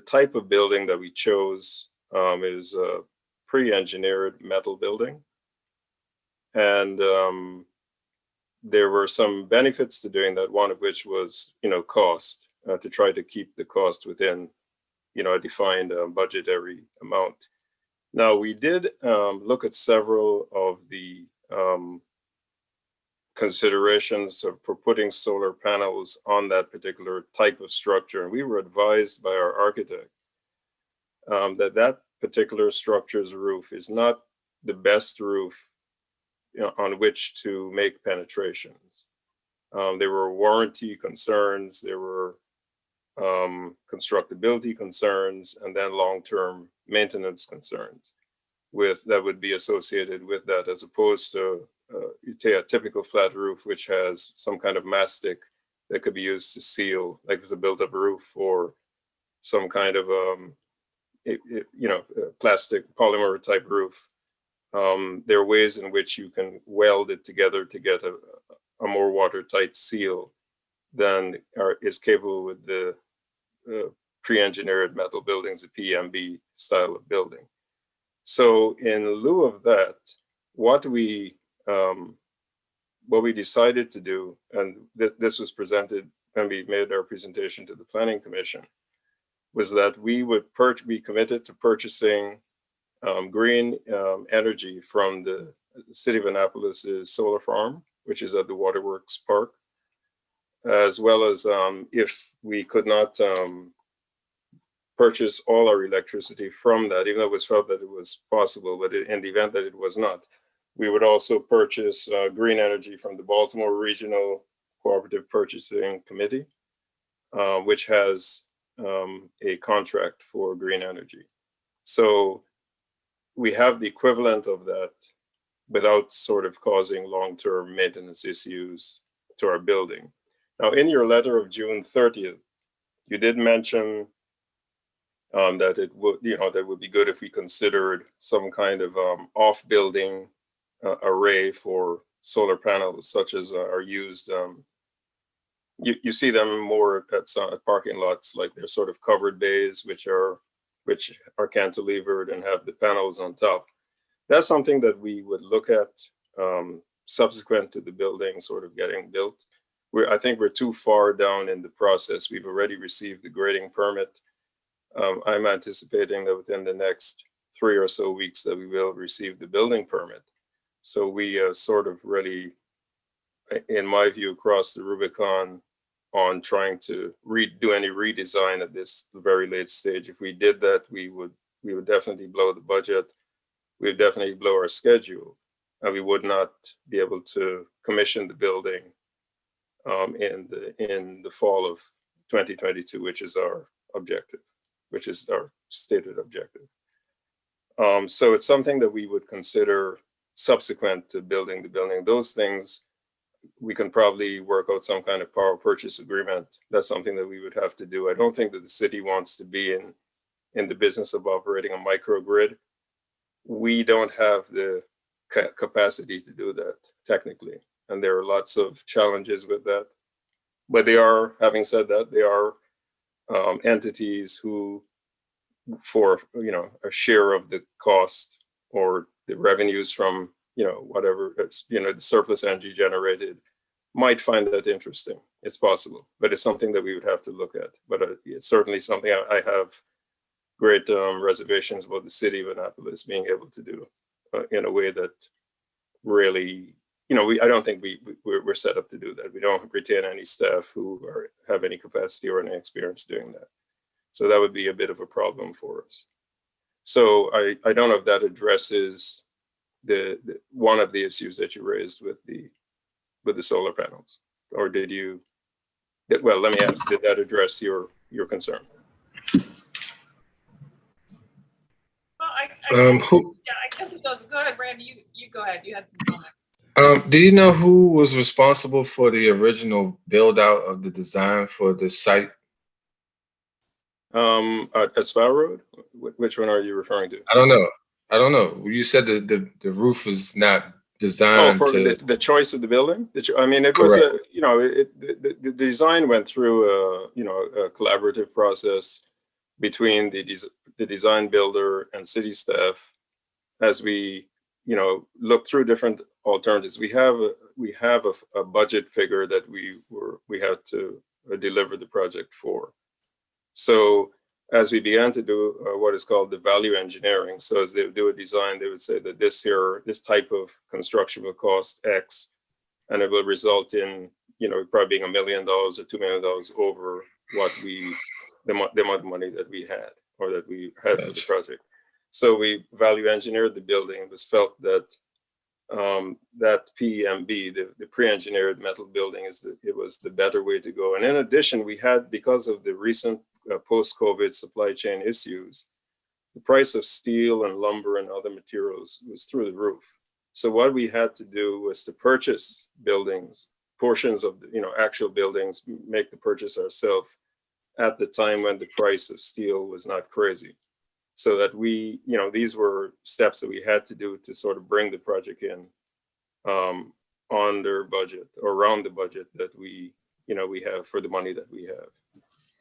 type of building that we chose is a pre-engineered metal building, and there were some benefits to doing that. One of which was cost, to try to keep the cost within a defined budgetary amount. Now, we did look at several of the considerations for putting solar panels on that particular type of structure, and we were advised by our architect that particular structure's roof is not the best roof on which to make penetrations. There were warranty concerns, there were constructability concerns, and then long-term maintenance concerns that would be associated with that, as opposed to you take a typical flat roof which has some kind of mastic that could be used to seal, like it's a built-up roof, or some kind of plastic polymer type roof. There are ways in which you can weld it together to get a more watertight seal than is capable with the pre-engineered metal buildings, the PMB style of building. So in lieu of that, what we decided to do, and this was presented when we made our presentation to the Planning Commission, was that we committed to purchasing green energy from the City of Annapolis's solar farm, which is at the Waterworks Park, as well as if we could not purchase all our electricity from that, even though it was felt that it was possible, but in the event that it was not, We would also purchase green energy from the Baltimore Regional Cooperative Purchasing Committee, which has a contract for green energy. So we have the equivalent of that without sort of causing long-term maintenance issues to our building. Now, in your letter of June 30th, you did mention that it would, that would be good if we considered some kind of off-building array for solar panels, such as are used. You see them more at parking lots, like they're sort of covered bays, which are cantilevered and have the panels on top. That's something that we would look at subsequent to the building sort of getting built. I think we're too far down in the process. We've already received the grading permit. I'm anticipating that within the next 3 or so weeks that we will receive the building permit. So we sort of really, in my view, crossed the Rubicon on trying to do any redesign at this very late stage. If we did that, we would definitely blow the budget. We would definitely blow our schedule, and we would not be able to commission the building in the fall of 2022, which is our objective, which is our stated objective. So it's something that we would consider subsequent to building the building. Those things, we can probably work out some kind of power purchase agreement. That's something that we would have to do. I don't think that the city wants to be in the business of operating a microgrid. We don't have the capacity to do that technically. And there are lots of challenges with that. But they are, having said that, they are entities who, for a share of the cost or the revenues from whatever it's the surplus energy generated, might find that interesting. It's possible, but it's something that we would have to look at. But it's certainly something I have great reservations about the city of Annapolis being able to do in a way that really, I don't think we're set up to do that. We don't retain any staff who have any capacity or any experience doing that. So that would be a bit of a problem for us. So I don't know if that addresses the one of the issues that you raised with the solar panels, or did you? Well, let me ask: did that address your concern? Well, I guess it does. Go ahead, Randy. You go ahead. You had some comments. Do you know who was responsible for the original build out of the design for the site? At Spa Road? Which one are you referring to? I don't know. You said the roof was not designed for to the choice of the building. I mean, it was Correct. the design went through a collaborative process between the design builder and city staff as we look through different alternatives. We have a budget figure that we had to deliver the project for. So as we began to do what is called the value engineering, so as they would do a design, they would say that this type of construction will cost X, and it will result in probably being $1 million or $2 million over what the amount of money that we had or that we had for the project. So we value engineered the building. It was felt that that PEMB, the pre-engineered metal building, it was the better way to go. And in addition, we had, because of the recent post-COVID supply chain issues, the price of steel and lumber and other materials was through the roof. So what we had to do was to purchase buildings, portions of the actual buildings, make the purchase ourselves at the time when the price of steel was not crazy. So that these were steps that we had to do to sort of bring the project in under budget or around the budget that we have for the money that we have.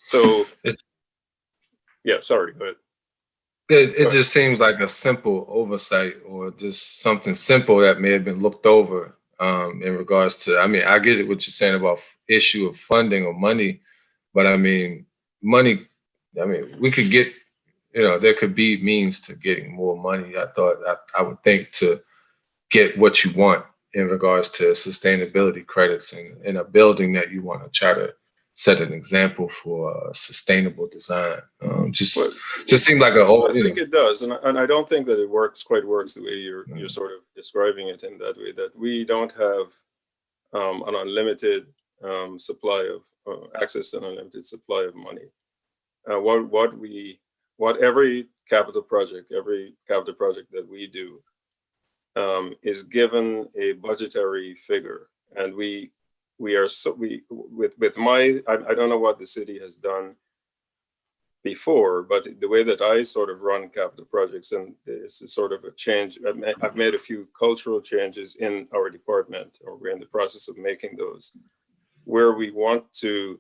So, yeah, sorry, but it just seems like a simple oversight or just something simple that may have been looked over in regards to, I get it what you're saying about issue of funding or money, but money, we could get, there could be means to getting more money. I would think to get what you want in regards to sustainability credits in a building that you want to try to set an example for sustainable design. Just seems like I think it does, and I don't think that it quite works the way you're sort of describing it in that way, that we don't have an unlimited supply of access to an unlimited supply of money. What every capital project that we do is given a budgetary figure, and we are with my, I don't know what the city has done before, but the way that I sort of run capital projects, and it's a sort of a change. I've made a few cultural changes in our department, or we're in the process of making those, where we want to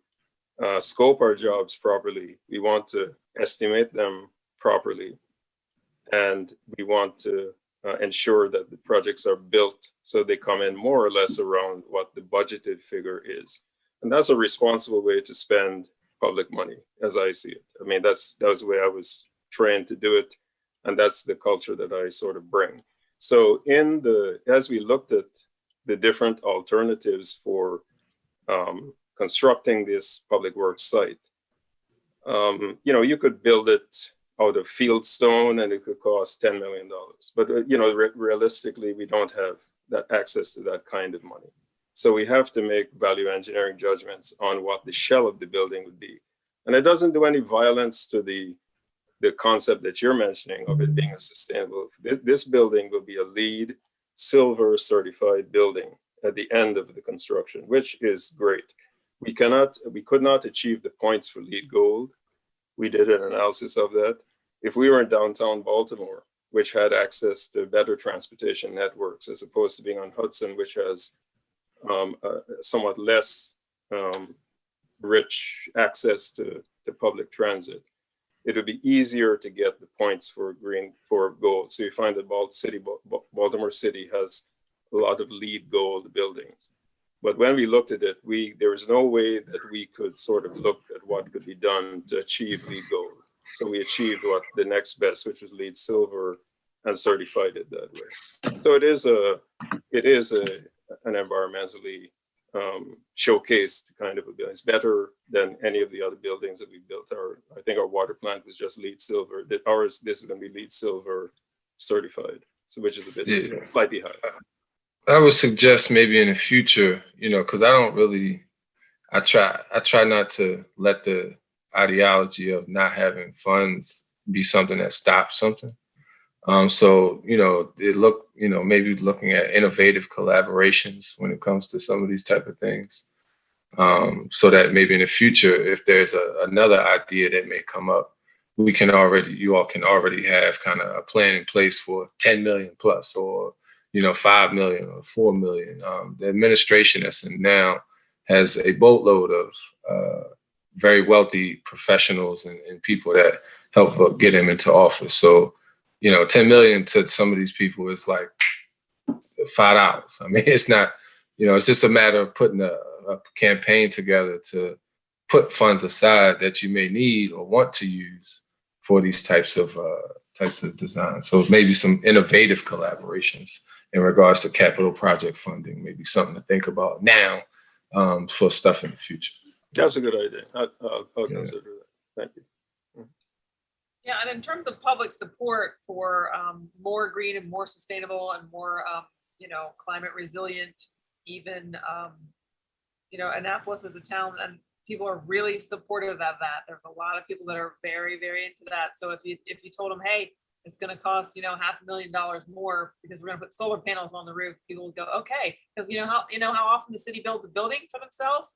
scope our jobs properly. We want to estimate them properly, and we want to ensure that the projects are built so they come in more or less around what the budgeted figure is. And that's a responsible way to spend public money, as I see it. I mean, that was the way I was trained to do it, and that's the culture that I sort of bring. So as we looked at the different alternatives for constructing this public works site, you could build it out of field stone and it could cost $10 million. But, realistically, we don't have that access to that kind of money. So we have to make value engineering judgments on what the shell of the building would be. And it doesn't do any violence to the concept that you're mentioning of it being a sustainable. This building will be a LEED Silver certified building at the end of the construction, which is great. We could not achieve the points for LEED Gold. We did an analysis of that. If we were in downtown Baltimore, which had access to better transportation networks, as opposed to being on Hudson, which has somewhat less rich access to public transit, it would be easier to get the points for gold. So you find that Baltimore City has a lot of LEED Gold buildings. But when we looked at it, there was no way that we could sort of look at what could be done to achieve LEED Gold. So we achieved what the next best, which was LEED Silver, and certified it that way. So it is an environmentally showcased kind of a building. It's better than any of the other buildings that we built. I think our water plant was just LEED Silver. This is going to be LEED Silver certified, so which is a bit slightly higher. I would suggest maybe in the future, because I try not to let the ideology of not having funds be something that stops something. So, maybe looking at innovative collaborations when it comes to some of these type of things. So that maybe in the future, if there's another idea that may come up, you all can already have kind of a plan in place for 10 million plus, or 5 million or 4 million. The administration that's in now has a boatload of very wealthy professionals and people that help get him into office. So, 10 million to some of these people is like $5. I mean, it's not, it's just a matter of putting a campaign together to put funds aside that you may need or want to use for these types of designs. So maybe some innovative collaborations in regards to capital project funding, maybe something to think about now for stuff in the future. That's a good idea. I'll consider that. Thank you. Yeah, and in terms of public support for more green and more sustainable and more, climate resilient, even, Annapolis is a town and people are really supportive of that. There's a lot of people that are very, very into that. So if you told them, hey, it's going to cost, $500,000 more because we're going to put solar panels on the roof, people would go, okay. Because how often the city builds a building for themselves?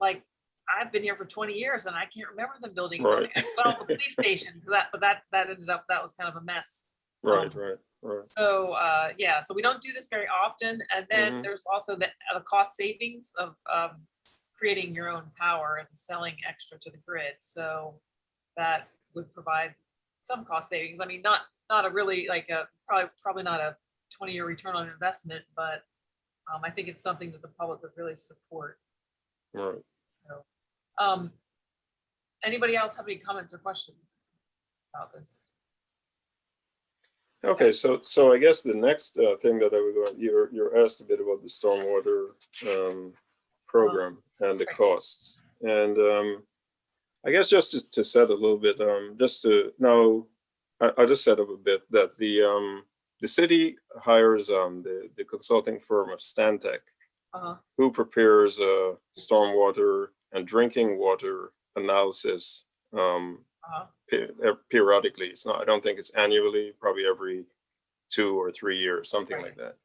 Like, I've been here for 20 years and I can't remember them building. Right. Well, the police station, that ended up, that was kind of a mess. Right. So so we don't do this very often. And then there's also the cost savings of creating your own power and selling extra to the grid. So that would provide some cost savings. I mean, not a really probably not a 20-year return on investment, but I think it's something that the public would really support. Right. So, anybody else have any comments or questions about this? Okay, so I guess the next thing that I would go, you're asked a bit about the stormwater program and the costs, and I guess just to set a little bit, just to know, I'll just set up a bit that the city hires the consulting firm of Stantec, Uh-huh. who prepares a stormwater and drinking water analysis Uh-huh. periodically. It's not, I don't think it's annually, probably every 2 or 3 years, something Right. like that.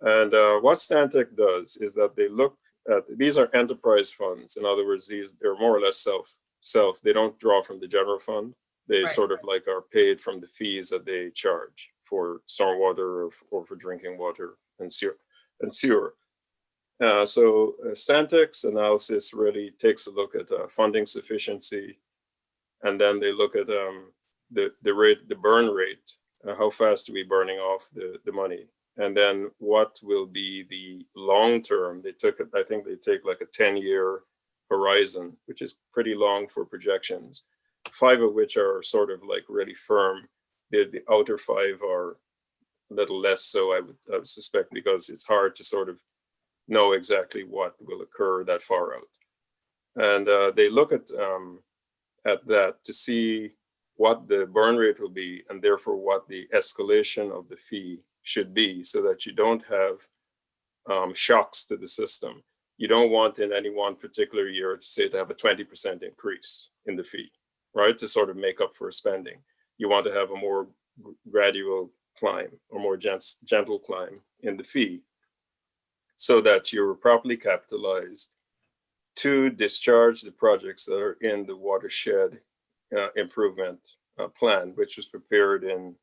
And what Stantec does is that they look at, these are enterprise funds. In other words, they're more or less self, they don't draw from the general fund. They Right. sort of like are paid from the fees that they charge for stormwater or for drinking water and sewer. So Stantec's analysis really takes a look at funding sufficiency, and then they look at the rate, the burn rate, how fast are we burning off the money, and then what will be the long term. I think they take like a 10-year horizon, which is pretty long for projections, 5 of which are sort of like really firm. The outer 5 are a little less so, I would suspect, because it's hard to sort of know exactly what will occur that far out. And they look at that to see what the burn rate will be, and therefore what the escalation of the fee should be, so that you don't have shocks to the system. You don't want in any one particular year to say to have a 20% increase in the fee, right? To sort of make up for spending. You want to have a more gradual climb, or more gentle climb in the fee, so that you're properly capitalized to discharge the projects that are in the watershed improvement plan, which was prepared in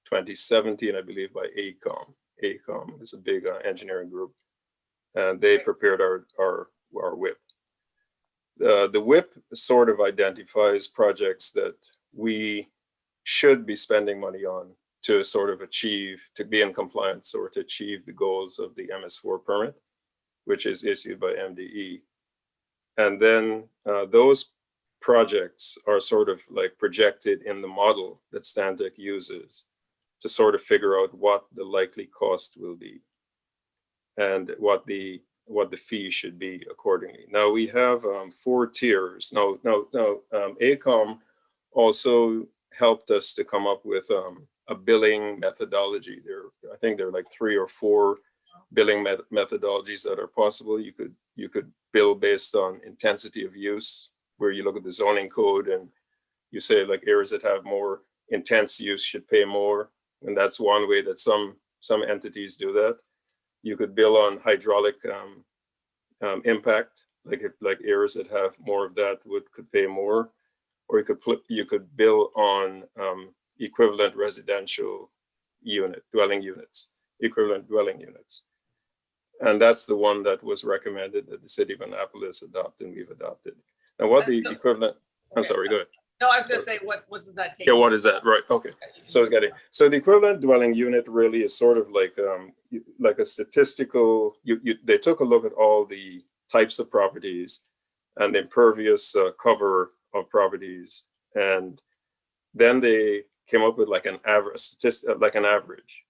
2017, I believe, by AECOM. AECOM is a big engineering group, and they prepared our WIP. The WIP sort of identifies projects that we should be spending money on to sort of achieve, to be in compliance or to achieve the goals of the MS4 permit, which is issued by MDE. And then those projects are sort of like projected in the model that Stantec uses to sort of figure out what the likely cost will be and what the fee should be accordingly. Now we have 4 tiers. Now, AECOM also helped us to come up with a billing methodology. I think there are like 3 or 4 billing methodologies that are possible. You could bill based on intensity of use, where you look at the zoning code and you say like areas that have more intense use should pay more, and that's one way that some entities do that. You could bill on hydraulic impact, like areas that have more of that could pay more, or you could bill on equivalent residential dwelling units. And that's the one that was recommended that the city of Annapolis adopt, and we've adopted. And what the equivalent, I'm Okay. sorry, go ahead. No, I was gonna say, what does that take? Yeah, what is that? Right, okay. So it's getting, so the equivalent dwelling unit really is sort of like a statistical, they took a look at all the types of properties and the impervious cover of properties. And then they came up with like an average,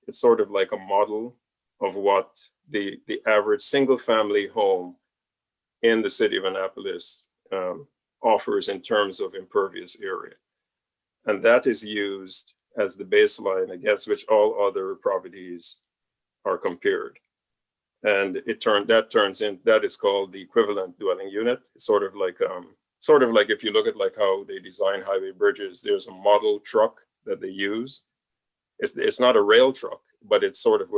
It's sort of like a model of what the average single family home in the city of Annapolis offers in terms of impervious area. And that is used as the baseline against which all other properties are compared. And that is called the equivalent dwelling unit. It's sort of like if you look at like how they design highway bridges, there's a model truck that they use. It's not a rail truck, but it's sort of,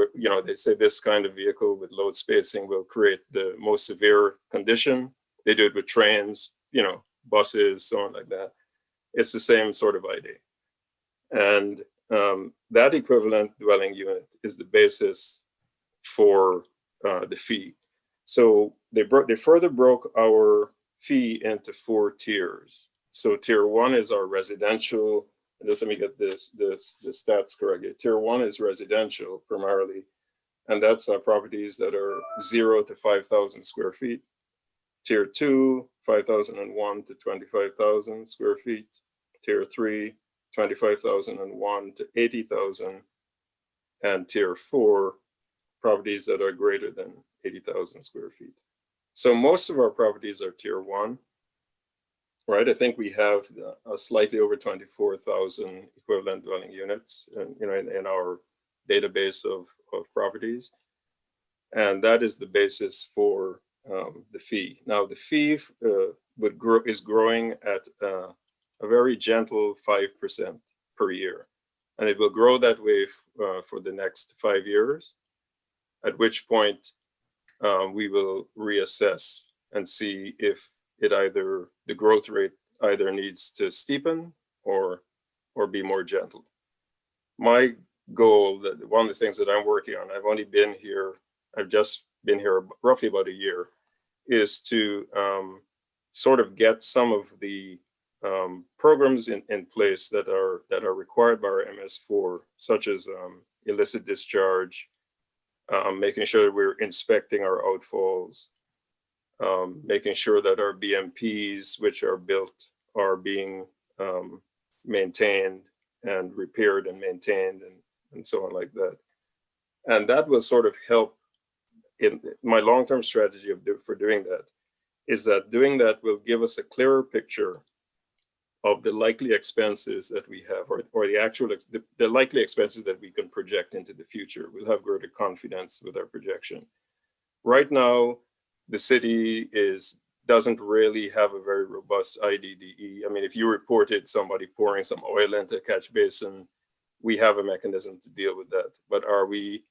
they say this kind of vehicle with load spacing will create the most severe condition. They do it with trains, buses, so on like that. It's the same sort of idea. And that equivalent dwelling unit is the basis for the fee. So they further broke our fee into 4 tiers. So tier 1 is our residential. Just let me get the stats correct. Tier 1 is residential primarily, and that's properties that are 0 to 5,000 square feet. Tier 2, 5,001 to 25,000 square feet. Tier 3, 25,001 to 80,000. And tier 4, properties that are greater than 80,000 square feet. So most of our properties are tier 1, right? I think we have slightly over 24,000 equivalent dwelling units in our database of properties. And that is the basis for the fee. Now, the fee is growing at a very gentle 5% per year. And it will grow that way for the next 5 years, at which point we will reassess and see if the growth rate either needs to steepen or be more gentle. My goal, that one of the things that I'm working on, I've just been here roughly about a year, is to sort of get some of the programs in place that are required by our MS4, such as illicit discharge, making sure that we're inspecting our outfalls, making sure that our BMPs, which are built, are being maintained and repaired and maintained and so on like that. And that will sort of help. In my long-term strategy for doing that is that doing that will give us a clearer picture of the likely expenses that we have, or the actual the likely expenses that we can project into the future. We'll have greater confidence with our projection. Right now, the city doesn't really have a very robust IDDE. I mean, if you reported somebody pouring some oil into a catch basin, we have a mechanism to deal with that. But are we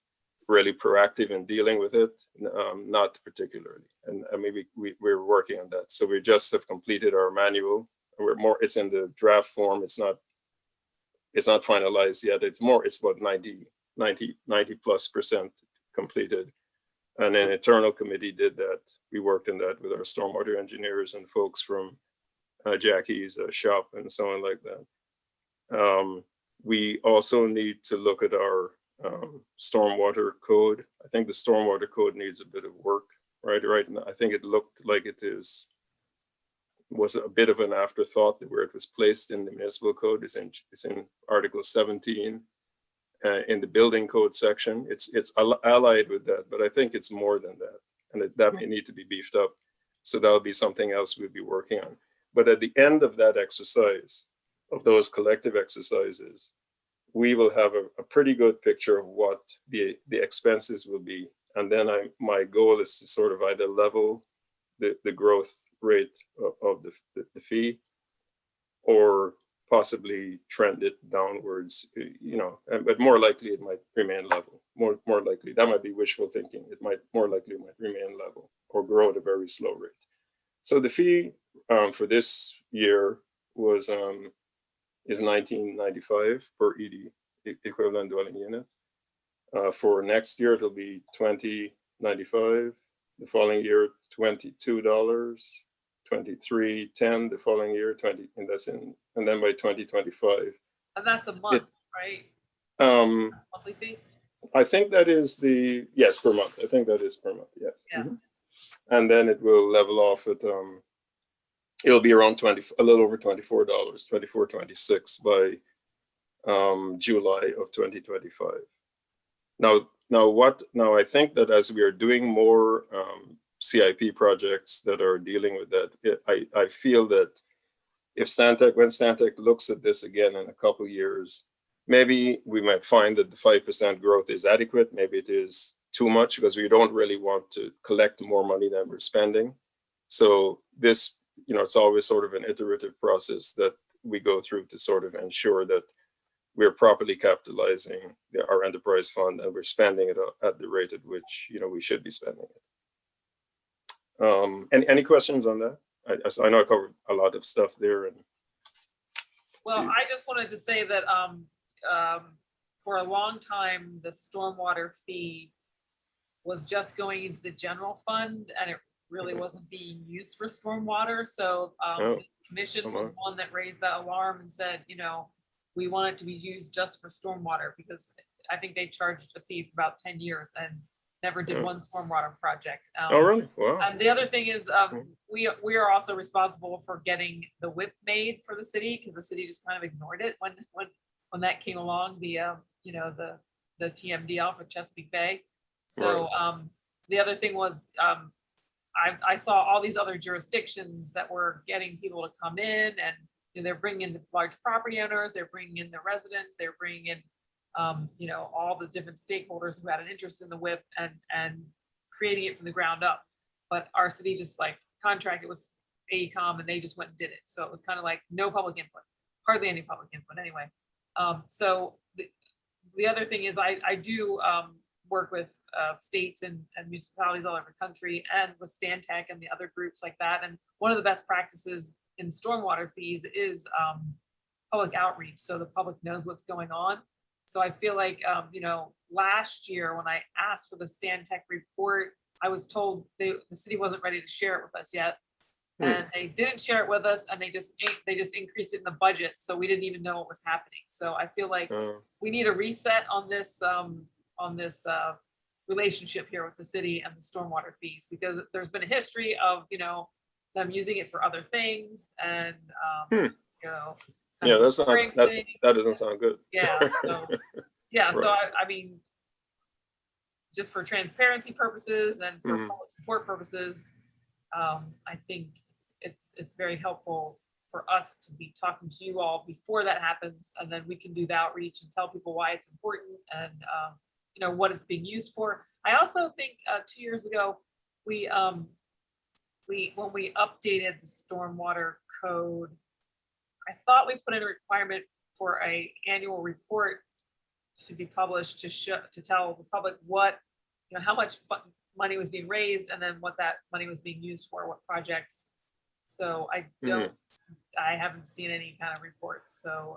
really proactive in dealing with it? Not particularly. And maybe we're working on that. So we just have completed our manual. It's in the draft form. It's not finalized yet. It's about 90+% completed. And an internal committee did that. We worked in that with our stormwater engineers and folks from Jackie's shop and so on like that. We also need to look at our stormwater code. I think the stormwater code needs a bit of work, right now. I think it looked like was a bit of an afterthought where it was placed in the municipal code. It's in Article 17 in the building code section. It's allied with that, but I think it's more than that, and that may need to be beefed up. So that'll be something else we'll be working on. But at the end of that exercise, of those collective exercises, we will have a pretty good picture of what the expenses will be. And then my goal is to sort of either level the growth rate of the fee, or possibly trend it downwards, but more likely it might remain level. More likely, that might be wishful thinking. It might remain level or grow at a very slow rate. So the fee for this year is $19.95 per ED, equivalent dwelling unit. For next year, it'll be $20.95. The following year, $22, $23.10. The following year, $20, and then by 2025. And that's a month, right? Monthly fee? I think that is yes, per month. I think that is per month, yes. Yeah. Mhm. And then it will level off at, it'll be around a little over $24, $24.26 by July of 2025. Now I think that as we are doing more CIP projects that are dealing with that, I feel that when Stantec looks at this again in a couple of years, maybe we might find that the 5% growth is adequate. Maybe it is too much, because we don't really want to collect more money than we're spending. So this, it's always sort of an iterative process that we go through to sort of ensure that we're properly capitalizing our enterprise fund, and we're spending it at the rate at which we should be spending it. Any questions on that? I know I covered a lot of stuff there. Well, I just wanted to say that for a long time, the stormwater fee was just going into the general fund, and it really wasn't being used for stormwater. So this commission was one that raised that alarm and said, we want it to be used just for stormwater, because I think they charged a fee for about 10 years and never did one stormwater project. Oh, really? Wow. And the other thing is we are also responsible for getting the WIP made for the city, because the city just kind of ignored it when that came along, the TMDL for Chesapeake Bay. So the other thing was I saw all these other jurisdictions that were getting people to come in, and they're bringing in the large property owners, they're bringing in the residents, they're bringing in you know, all the different stakeholders who had an interest in the WIP and creating it from the ground up. But our city just like contracted with AECom and they just went and did it. So it was kind of like no public input, hardly any public input anyway. So the other thing is I do work with states and municipalities all over the country and with Stantec and the other groups like that. And one of the best practices in stormwater fees is public outreach, so the public knows what's going on. So I feel like, you know, last year when I asked for the Stantec report, I was told the city wasn't ready to share it with us yet. And they didn't share it with us and they just increased it in the budget. So we didn't even know what was happening. So I feel like we need a reset on this relationship here with the city and the stormwater fees, because there's been a history of, you know, them using it for other things and, you know. Yeah, that doesn't sound good. Yeah, so, yeah, so Right. I mean, just for transparency purposes and for public support purposes, I think it's very helpful for us to be talking to you all before that happens, and then we can do the outreach and tell people why it's important and you know what it's being used for. I also think 2 years ago when we updated the stormwater code, I thought we put in a requirement for a annual report to be published to tell the public what, you know, how much money was being raised and then what that money was being used for, what projects. So I haven't seen any kind of reports. So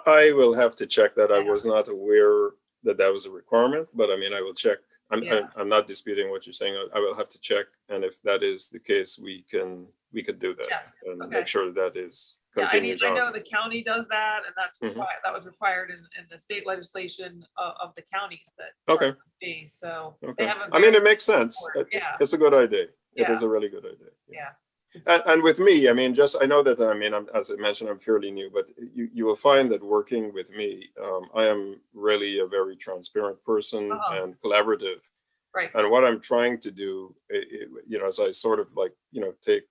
I will have to check that. I Yeah. was not aware that that was a requirement, but I mean, I will check. Yeah. I'm not disputing what you're saying. I will have to check. And if that is the case, we could do that Yeah. and Okay. make sure that is yeah, I mean, continues I on. know the county does that, and that's Mhm. that was required in the state legislation of the counties that Okay. be. So they Okay. have a I mean, very it makes sense. support. Yeah. It's a good idea. It Yeah. is a really good idea. Yeah. And with me, I mean, I know that, I mean, as I mentioned, I'm fairly new, but you will find that working with me, I am really a very transparent person Uh-huh. and collaborative. Right. And what I'm trying to do, you know, as I sort of like, you know, take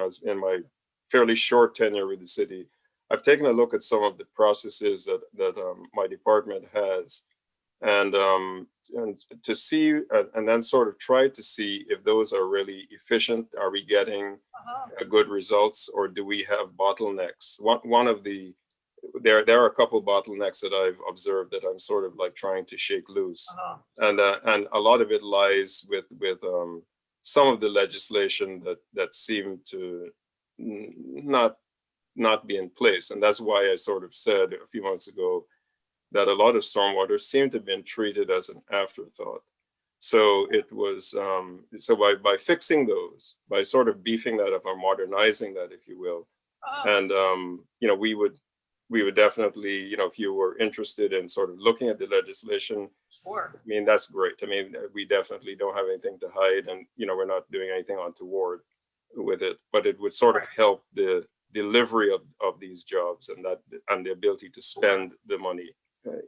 as in my fairly short tenure with the city, I've taken a look at some of the processes that my department has, and to see, and then sort of try to see if those are really efficient. Are we getting Uh-huh. good results, or do we have bottlenecks? One of there are a couple bottlenecks that I've observed that I'm sort of like trying to shake loose. Uh-huh. And a lot of it lies with some of the legislation that seem to not be in place. And that's why I sort of said a few months ago that a lot of stormwater seemed to have been treated as an afterthought. So it was so by fixing those, by sort of beefing that up or modernizing that, if you will, Uh-huh. and you know, we would definitely, you know, if you were interested in sort of looking at the legislation, Sure. I mean, that's great. I mean, we definitely don't have anything to hide, and, you know, we're not doing anything untoward with it, but it would sort of Right. help the delivery of these jobs and the ability to spend the money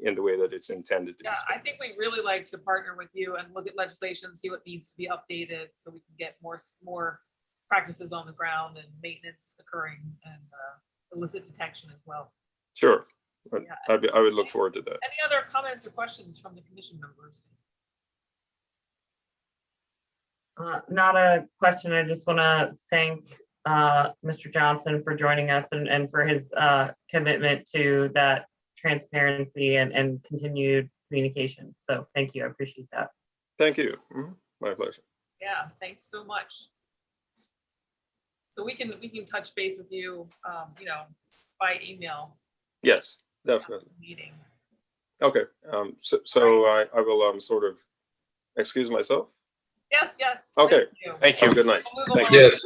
in the way that it's intended to be Yeah, I spent. think we really like to partner with you and look at legislation, see what needs to be updated so we can get more practices on the ground and maintenance occurring and illicit detection as well. Sure. Yeah. I would look forward to that. Any other comments or questions from the commission members? Not a question. I just want to thank Mr. Johnson for joining us and for his commitment to that transparency and continued communication. So thank you. I appreciate that. Thank you. Mhm. My pleasure. Yeah, thanks so much. So we can touch base with you, you know, by email Yes, definitely. meeting. Okay. So I will sort of excuse myself. Yes, yes. Okay. Thank you. Thank Have a you. good night. We'll move Thank along. you. Yes,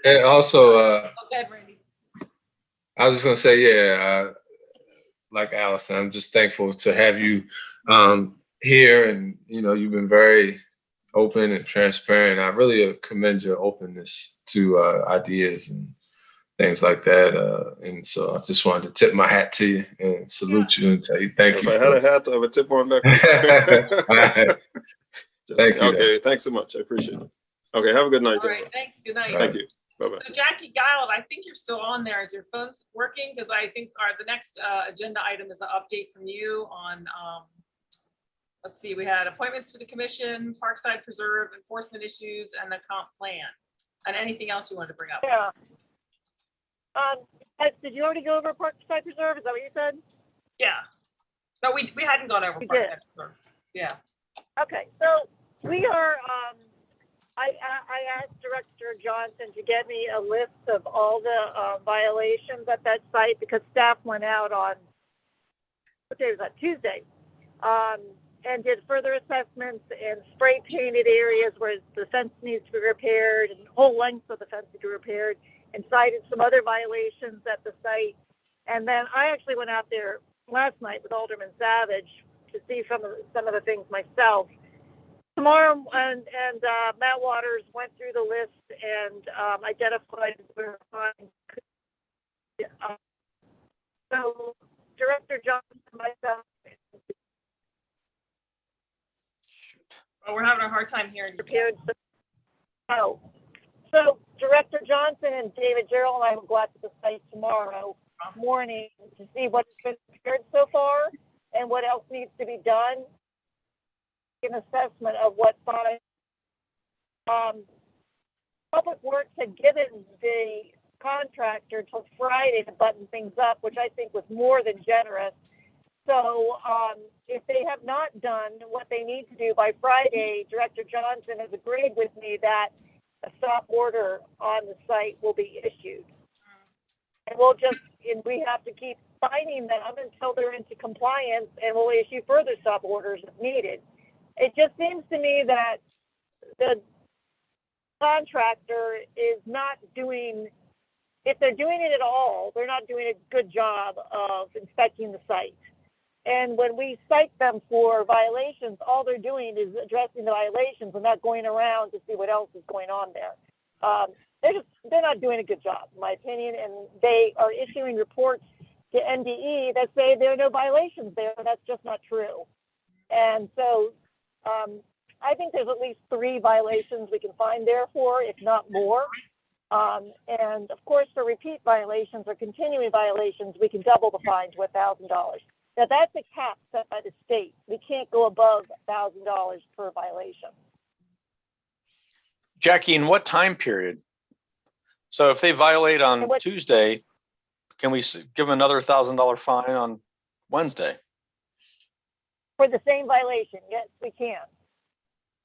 and also, Go ahead, Randy. I was just gonna say, yeah, like Allison, I'm just thankful to have you here, and you know, you've been very open and transparent. I really commend your openness to ideas and things like that. And so I just wanted to tip my hat to you and salute you and tell you thank If you. I had a hat, I would tip one back. All right. Just- Thank you. Okay, thanks so much. I appreciate it. Okay, have a good night. All right, everyone. thanks. Good night. All Thank you. Bye-bye. So Jackie Giles, I think you're still on there. Is your phone working? Because I think the next agenda item is an update from you on, let's see, we had appointments to the commission, Parkside Preserve, enforcement issues, and the comp plan. And anything else you wanted to bring up? Yeah. Did you already go over Parkside Preserve? Is that what you said? Yeah. No, we hadn't gone over We did. Parkside Preserve. Yeah. Okay, so we are, I asked Director Johnson to get me a list of all the violations at that site because staff went out on, what day was that, Tuesday, and did further assessments and spray painted areas where the fence needs to be repaired and the whole length of the fence to be repaired, and cited some other violations at the site. And then I actually went out there last night with Alderman Savage to see some of the things myself. Tomorrow, and Matt Waters went through the list and identified where so Director Johnson, myself, Oh, we're having a hard time hearing you. prepared. So Director Johnson and David Gerald and I will go out to the site tomorrow morning to see what's been prepared so far and what else needs to be done. An assessment of what size. Public Works had given the contractor till Friday to button things up, which I think was more than generous. So if they have not done what they need to do by Friday, Director Johnson has agreed with me that a stop order on the site will be issued. And we have to keep finding them until they're into compliance, and we'll issue further stop orders if needed. It just seems to me that the contractor is not doing, if they're doing it at all, they're not doing a good job of inspecting the site. And when we cite them for violations, all they're doing is addressing the violations and not going around to see what else is going on there. They're not doing a good job, in my opinion, and they are issuing reports to NDE that say there are no violations there. That's just not true. And so I think there's at least 3 violations we can find there for, if not more. And of course, for repeat violations or continuing violations, we can double the fine to $1,000. Now that's a cap set by the state. We can't go above $1,000 per violation. Jackie, in what time period? So if they violate on What- Tuesday, can we give them another $1,000 fine on Wednesday? For the same violation, yes, we can.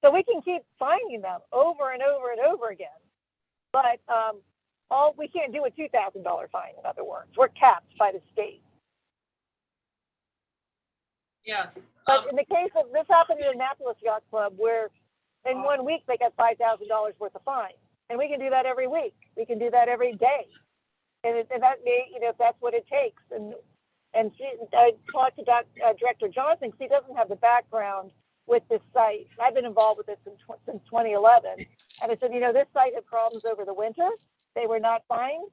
So we can keep finding them over and over and over again. But we can't do a $2,000 fine, in other words. We're capped by the state. Yes. But in the case of, this happened in Annapolis Yacht Club where in 1 week they got $5,000 worth of fine. And we can do that every week. We can do that every day. And that may, if that's what it takes. And I talked to Director Johnson because he doesn't have the background with this site. I've been involved with it since 2011. And I said, this site had problems over the winter. They were not fined,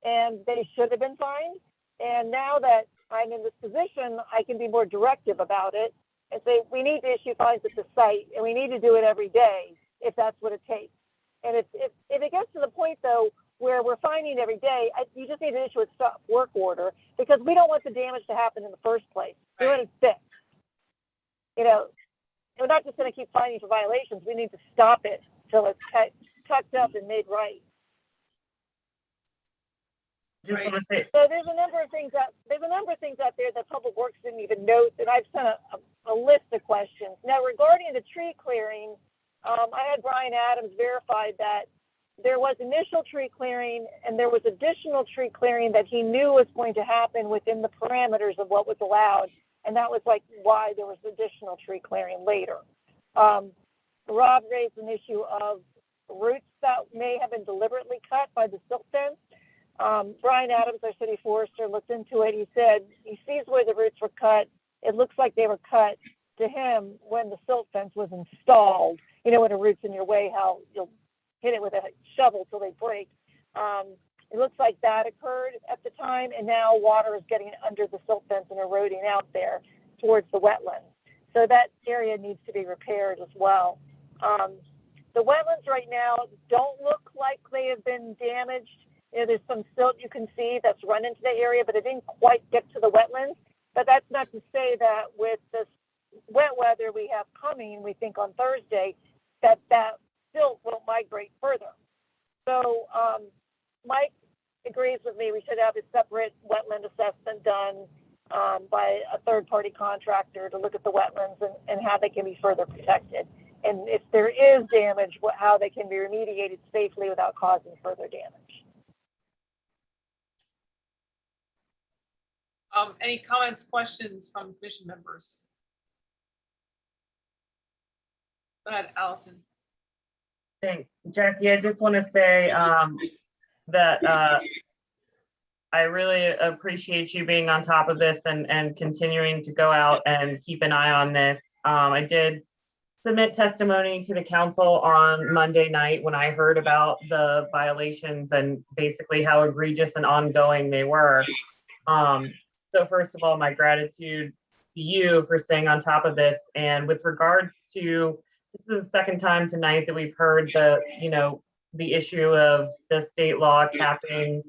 and they should have been fined. And now that I'm in this position, I can be more directive about it and say, we need to issue fines at the site, and we need to do it every day if that's what it takes. And if it gets to the point, though, where we're fining every day, you just need to issue a stop work order because we don't want the damage to happen in the first place. We want it fixed. We're not just going to keep fining for violations. We need to stop it till it's tucked up and made right. Just want to say, So there's a number of things out there that Public Works didn't even note, and I've sent a list of questions. Now, regarding the tree clearing, I had Brian Adams verify that there was initial tree clearing and there was additional tree clearing that he knew was going to happen within the parameters of what was allowed, and that was why there was additional tree clearing later. Rob raised an issue of roots that may have been deliberately cut by the silt fence. Brian Adams, our city forester, looked into it. He said he sees where the roots were cut. It looks like they were cut to him when the silt fence was installed. When a root's in your way, how you'll hit it with a shovel till they break. It looks like that occurred at the time, and now water is getting under the silt fence and eroding out there towards the wetlands. So that area needs to be repaired as well. The wetlands right now don't look like they have been damaged. You know, there's some silt you can see that's run into the area, but it didn't quite get to the wetlands. But that's not to say that with this wet weather we have coming, we think on Thursday, that silt will migrate further. So Mike agrees with me. We should have a separate wetland assessment done by a third-party contractor to look at the wetlands and how they can be further protected. And if there is damage, how they can be remediated safely without causing further damage. Any comments, questions from commission members? Go ahead, Allison. Thanks, Jackie. I just want to say that I really appreciate you being on top of this and continuing to go out and keep an eye on this. I did submit testimony to the council on Monday night when I heard about the violations and basically how egregious and ongoing they were. So first of all, my gratitude to you for staying on top of this. And with regards to, this is the second time tonight that we've heard the issue of the state law capping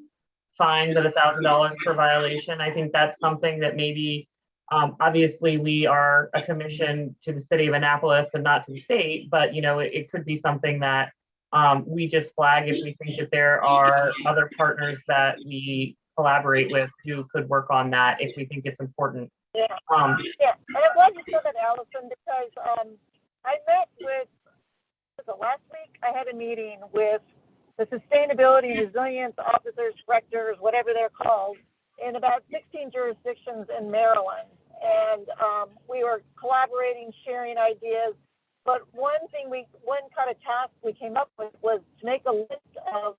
fines at $1,000 per violation. I think that's something that maybe, obviously we are a commission to the city of Annapolis and not to the state, but it could be something that we just flag if we think that there are other partners that we collaborate with who could work on that if we think it's important. Yeah, yeah. And I'm glad you said that, Allison, because I met with, last week, I had a meeting with the sustainability resilience officers, directors, whatever they're called, in about 16 jurisdictions in Maryland. And we were collaborating, sharing ideas. But one kind of task we came up with was to make a list of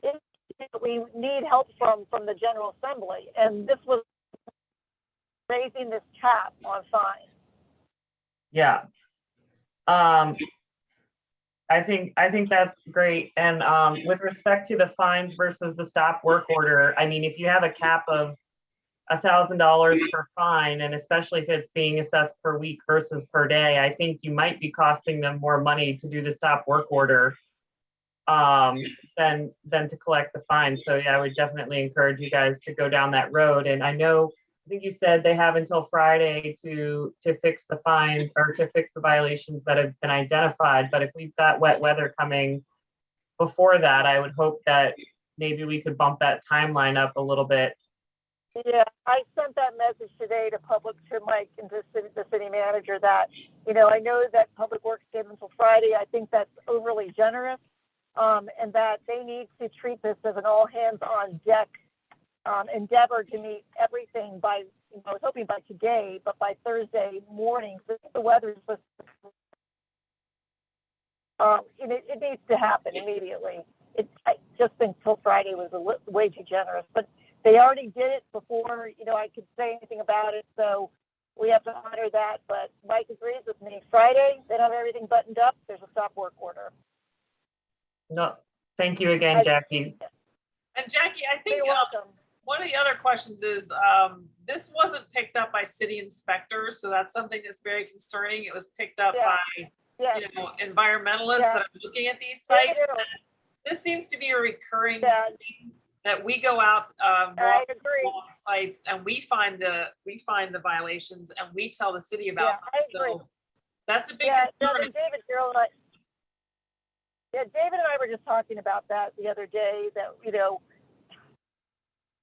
issues that we need help from the General Assembly. And this was raising this cap on fines. Yeah. I think that's great. And with respect to the fines versus the stop work order, I mean, if you have a cap of $1,000 per fine, and especially if it's being assessed per week versus per day, I think you might be costing them more money to do the stop work order than to collect the fine. So yeah, I would definitely encourage you guys to go down that road. And I think you said they have until Friday to fix the fines or to fix the violations that have been identified. But if we've got wet weather coming before that, I would hope that maybe we could bump that timeline up a little bit. Yeah, I sent that message today to Mike and to the city manager that, I know that Public Works gave until Friday. I think that's overly generous, and that they need to treat this as an all hands on deck endeavor to meet everything by, I was hoping by today, but by Thursday morning. So the weather is supposed to, it needs to happen immediately. I just think till Friday was way too generous, but they already did it before, I could say anything about it. So we have to honor that. But Mike agrees with me. Friday, they don't have everything buttoned up. There's a stop work order. No, thank you again, Jackie. And Jackie, I think You're welcome. one of the other questions is, this wasn't picked up by city inspectors, so that's something that's very concerning. It was picked up by, environmentalists that are looking at these sites. This seems to be a recurring thing that we go out, walk sites, and we find the violations, and we tell the city about them. So that's a big concern. David and I were just talking about that the other day, that,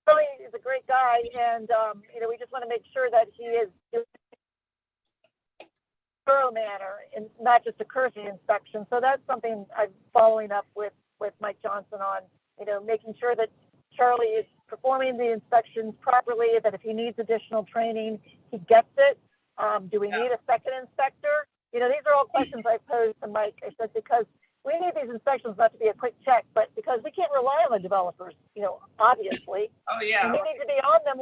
really is a great guy, and, we just want to make sure that he is doing it in a thorough manner and not just a cursory inspection. So that's something I'm following up with Mike Johnson on, making sure that Charlie is performing the inspections properly, that if he needs additional training, he gets it. Do we need a second inspector? These are all questions I posed to Mike. I said, because we need these inspections not to be a quick check, but because we can't rely on the developers, obviously. Oh, yeah. And we need to be on them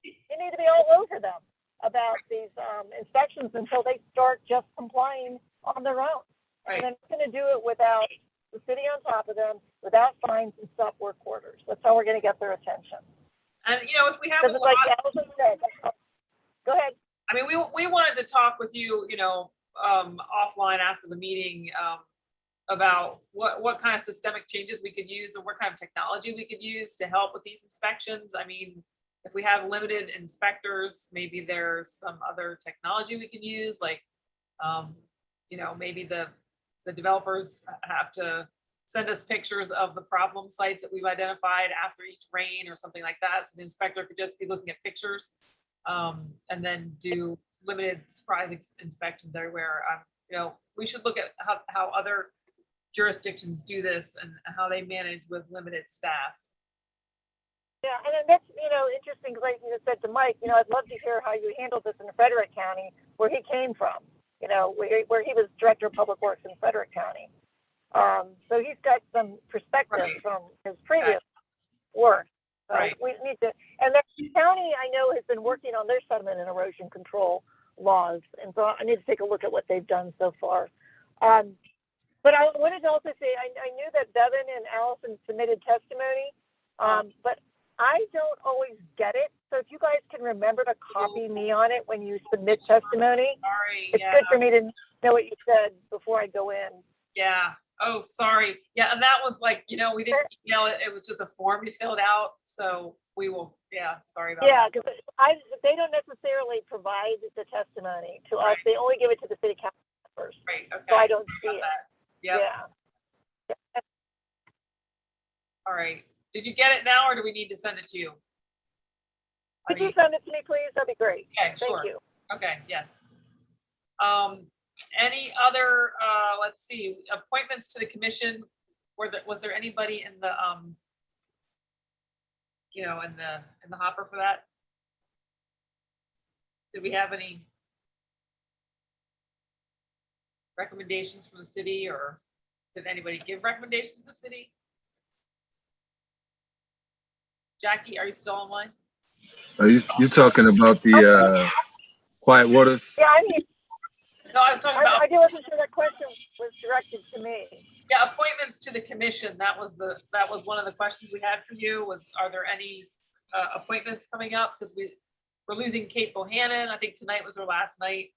you need to be all over them about these inspections until they start just complying on their own. Right. And then we're going to do it without the city on top of them, without fines and stop work orders. That's how we're going to get their attention. And, if we have a lot, like Allison said, go ahead. I mean, we wanted to talk with you, offline after the meeting, about what kind of systemic changes we could use and what kind of technology we could use to help with these inspections. I mean, if we have limited inspectors, maybe there's some other technology we can use, like, you know, maybe the developers have to send us pictures of the problem sites that we've identified after each rain or something like that. So the inspector could just be looking at pictures, and then do limited surprise inspections everywhere. You know, we should look at how other jurisdictions do this and how they manage with limited staff. Yeah, and then that's, you know, interesting, like you said to Mike, you know, I'd love to hear how you handled this in Frederick County, where he came from, you know, where he was Director of Public Works in Frederick County. So he's got some perspective Right. from his previous work. So Right. we need to, and the county I know has been working on their sediment and erosion control laws. And so I need to take a look at what they've done so far. But I wanted to also say, I knew that Bevan and Allison submitted testimony, but I don't always get it. So if you guys can remember to copy me on it when you submit testimony, Sorry. it's Yeah. good for me to know what you said before I go in. Yeah. Oh, sorry. Yeah. And that was like, you know, we didn't email it. It was just a form you filled out. So we will, yeah, sorry about Yeah, that. because they don't necessarily provide the testimony to us. Right. They only give it to the city council members. Right. Okay. So I don't see Got it. that. Yep. Yeah. All right. Did you get it now or do we need to send it to you? Could you send it to me, please? That'd be great. Okay, Thank sure. you. Okay, yes. Any other, let's see, appointments to the commission? Was there anybody in the, you know, in the hopper for that? Did we have any recommendations from the city, or did anybody give recommendations to the city? Jackie, are you still online? Are you talking about the Quiet Waters? Yeah, I mean, No, I was talking about, I wasn't sure that question was directed to me. yeah, appointments to the commission. That was one of the questions we had for you was, are there any appointments coming up? Because we're losing Kate Bohannon. I think tonight was her last night.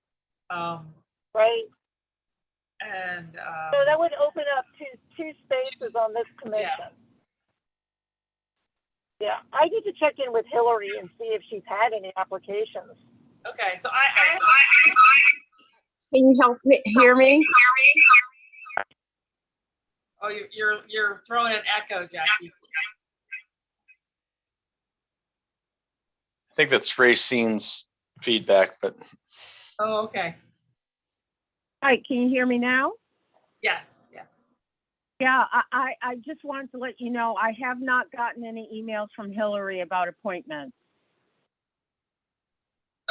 Right? And So that would open up two spaces on this commission. Yeah, I need to check in with Hillary and see if she's had any applications. okay, so Can you help me hear me? oh, you're throwing an echo, Jackie. I think that's Racine's feedback, but Oh, okay. Hi, can you hear me now? Yes. Yeah, I just wanted to let you know, I have not gotten any emails from Hillary about appointments.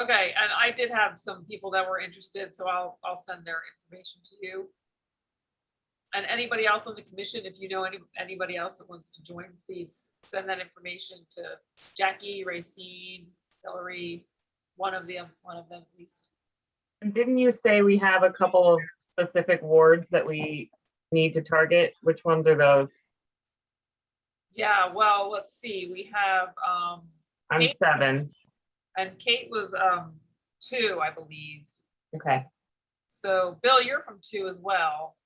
Okay, and I did have some people that were interested, so I'll send their information to you. And anybody else on the commission, if you know anybody else that wants to join, please send that information to Jackie, Racine, Hillary, one of them at least. And didn't you say we have a couple of specific wards that we need to target? Which ones are those? Yeah, well, let's see, we have, I'm Kate? 7. and Kate was 2, I believe. Okay. So Bill, you're from 2 as well.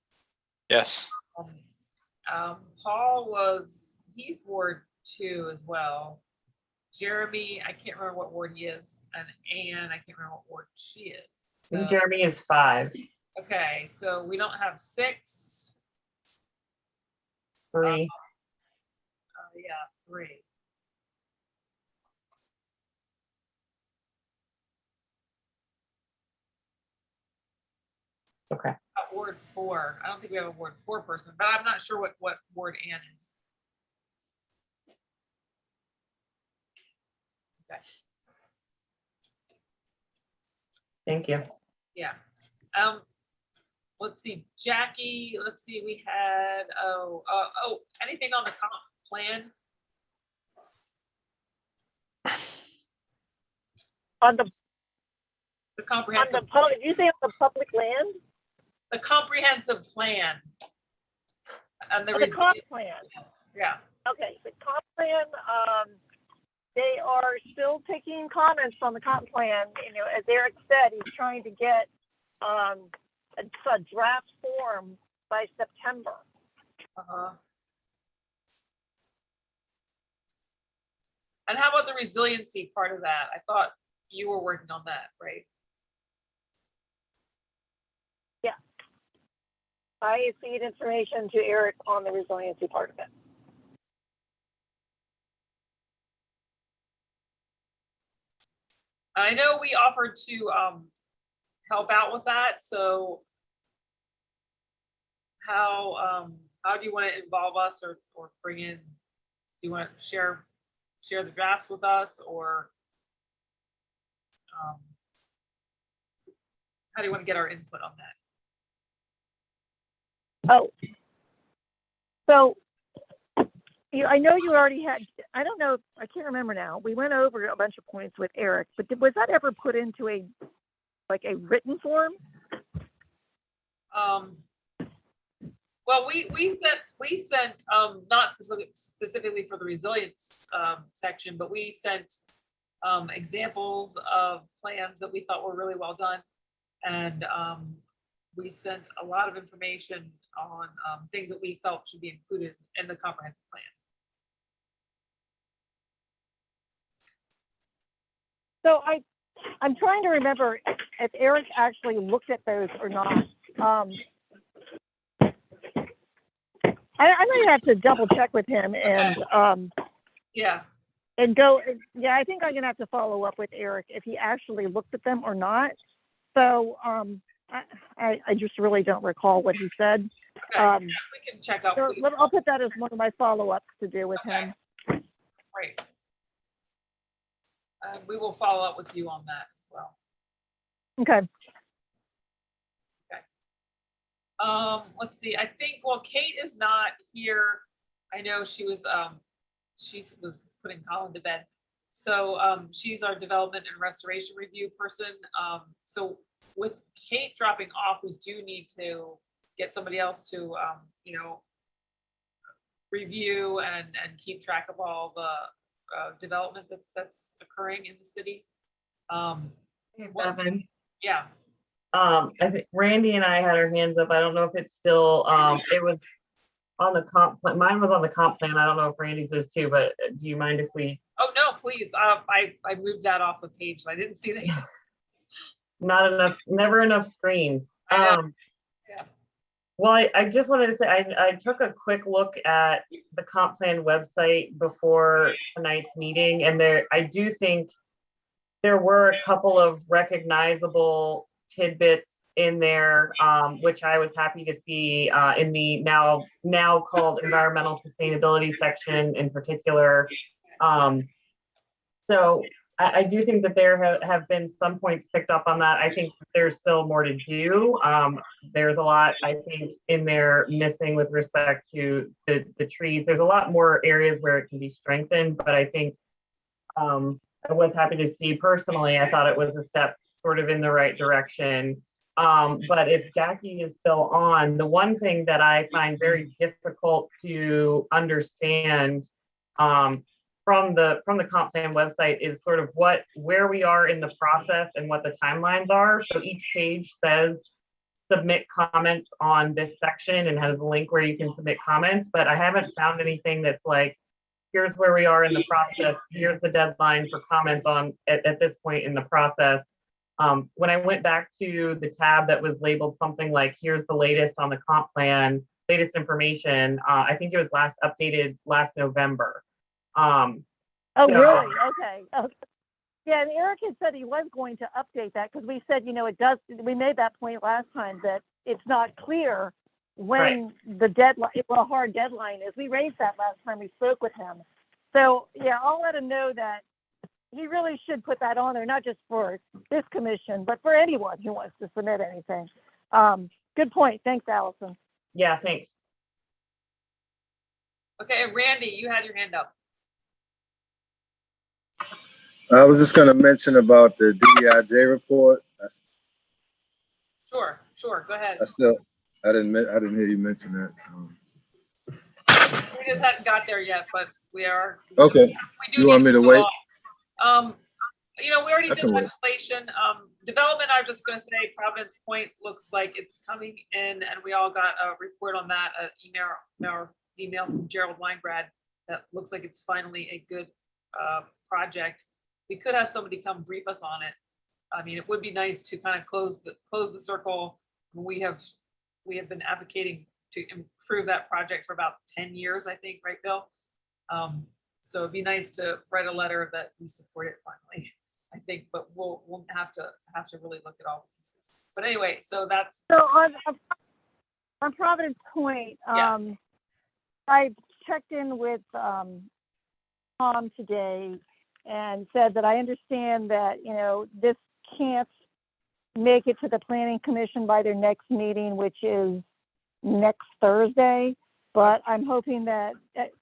yes. Paul he's Ward 2 as well. Jeremy, I can't remember what ward he is, and Anne, I can't remember what ward she is. I think So- Jeremy is 5. Okay, so we don't have 6. 3. Yeah, 3. Okay. Ward 4. I don't think we have a Ward 4 person, but I'm not sure what ward Ann is. Okay. Thank you. Yeah. Let's see, Jackie, let's see, we had, anything on the comp plan? On the Comprehensive, did you say on the public land? the comprehensive plan. And The comp plan. yeah, Okay, the comp plan, they are still taking comments on the comp plan. You know, as Eric said, he's trying to get a draft form by September. Uh-huh. And how about the resiliency part of that? I thought you were working on that, right? I feed information to Eric on the resiliency part of it. I know we offered to help out with that, so how do you want to involve us or bring in, do you want to share the drafts with us, or how do you want to get our input on that? Oh, so I know you already had, I don't know, I can't remember now. We went over a bunch of points with Eric, but was that ever put into a written form? Well, we sent not specifically for the resilience section, but we sent examples of plans that we thought were really well done, and we sent a lot of information on things that we felt should be included in the comprehensive plan. So I'm trying to remember if Eric actually looked at those or not. I might have to double check with him and Yeah. and go. Yeah, I think I'm gonna have to follow up with Eric if he actually looked at them or not. So I just really don't recall what he said. Okay. We can check out. So I'll put that as one of my follow-ups to do with him. Great. We will follow up with you on that as well. Okay. Let's see. I think, well, Kate is not here. I know she was putting Colin to bed. So she's our development and restoration review person. So with Kate dropping off, we do need to get somebody else to review and keep track of all the development that's occurring in the city. Hey, Bevan. Yeah. I think Randy and I had our hands up. I don't know if it's still, it was on the comp plan. Mine was on the comp plan. I don't know if Randy's is too, but do you mind if we? Oh, no, please. I moved that off the page. So I didn't see that. Not enough, never enough screens. Yeah. Well, I just wanted to say, I took a quick look at the comp plan website before tonight's meeting, and I do think there were a couple of recognizable tidbits in there, which I was happy to see in the now called environmental sustainability section in particular. So I do think that there have been some points picked up on that. I think there's still more to do. There's a lot, I think, in there missing with respect to the trees. There's a lot more areas where it can be strengthened, but I think I was happy to see personally, I thought it was a step sort of in the right direction. But if Jackie is still on, the one thing that I find very difficult to understand from the comp plan website is sort of where we are in the process and what the timelines are. So each page says submit comments on this section and has a link where you can submit comments, but I haven't found anything that's like, here's where we are in the process. Here's the deadline for comments on at this point in the process. When I went back to the tab that was labeled something like, here's the latest on the comp plan, latest information, I think it was last updated last November. Oh, so- really? Okay. Yeah, and Eric had said he was going to update that because we said, we made that point last time that it's not clear when the deadline, what a hard deadline is. We raised that last time we spoke with him. So yeah, I'll let him know that he really should put that on there, not just for this commission, but for anyone who wants to submit anything. Good point. Thanks, Allison. Yeah, thanks. Okay, Randy, you had your hand up. I was just going to mention about the DEIJ report. Sure. Go ahead. I didn't hear you mention that. We just hadn't got there yet, but we are. Okay. We do You want need me to go wait? on. You know, we already I did can wait. legislation. Development, I was just gonna say Providence Point looks like it's coming in, and we all got a report on that, email from Gerald Weingrad. That looks like it's finally a good project. We could have somebody come brief us on it. I mean, it would be nice to kind of close the circle. We have been advocating to improve that project for about 10 years, I think, right, Bill? So it'd be nice to write a letter that we support it finally, I think, but we'll have to really look at all the pieces. But anyway, so that's, So on Providence Point, Yeah. I checked in with Tom today and said that I understand that, you know, this can't make it to the planning commission by their next meeting, which is next Thursday. But I'm hoping that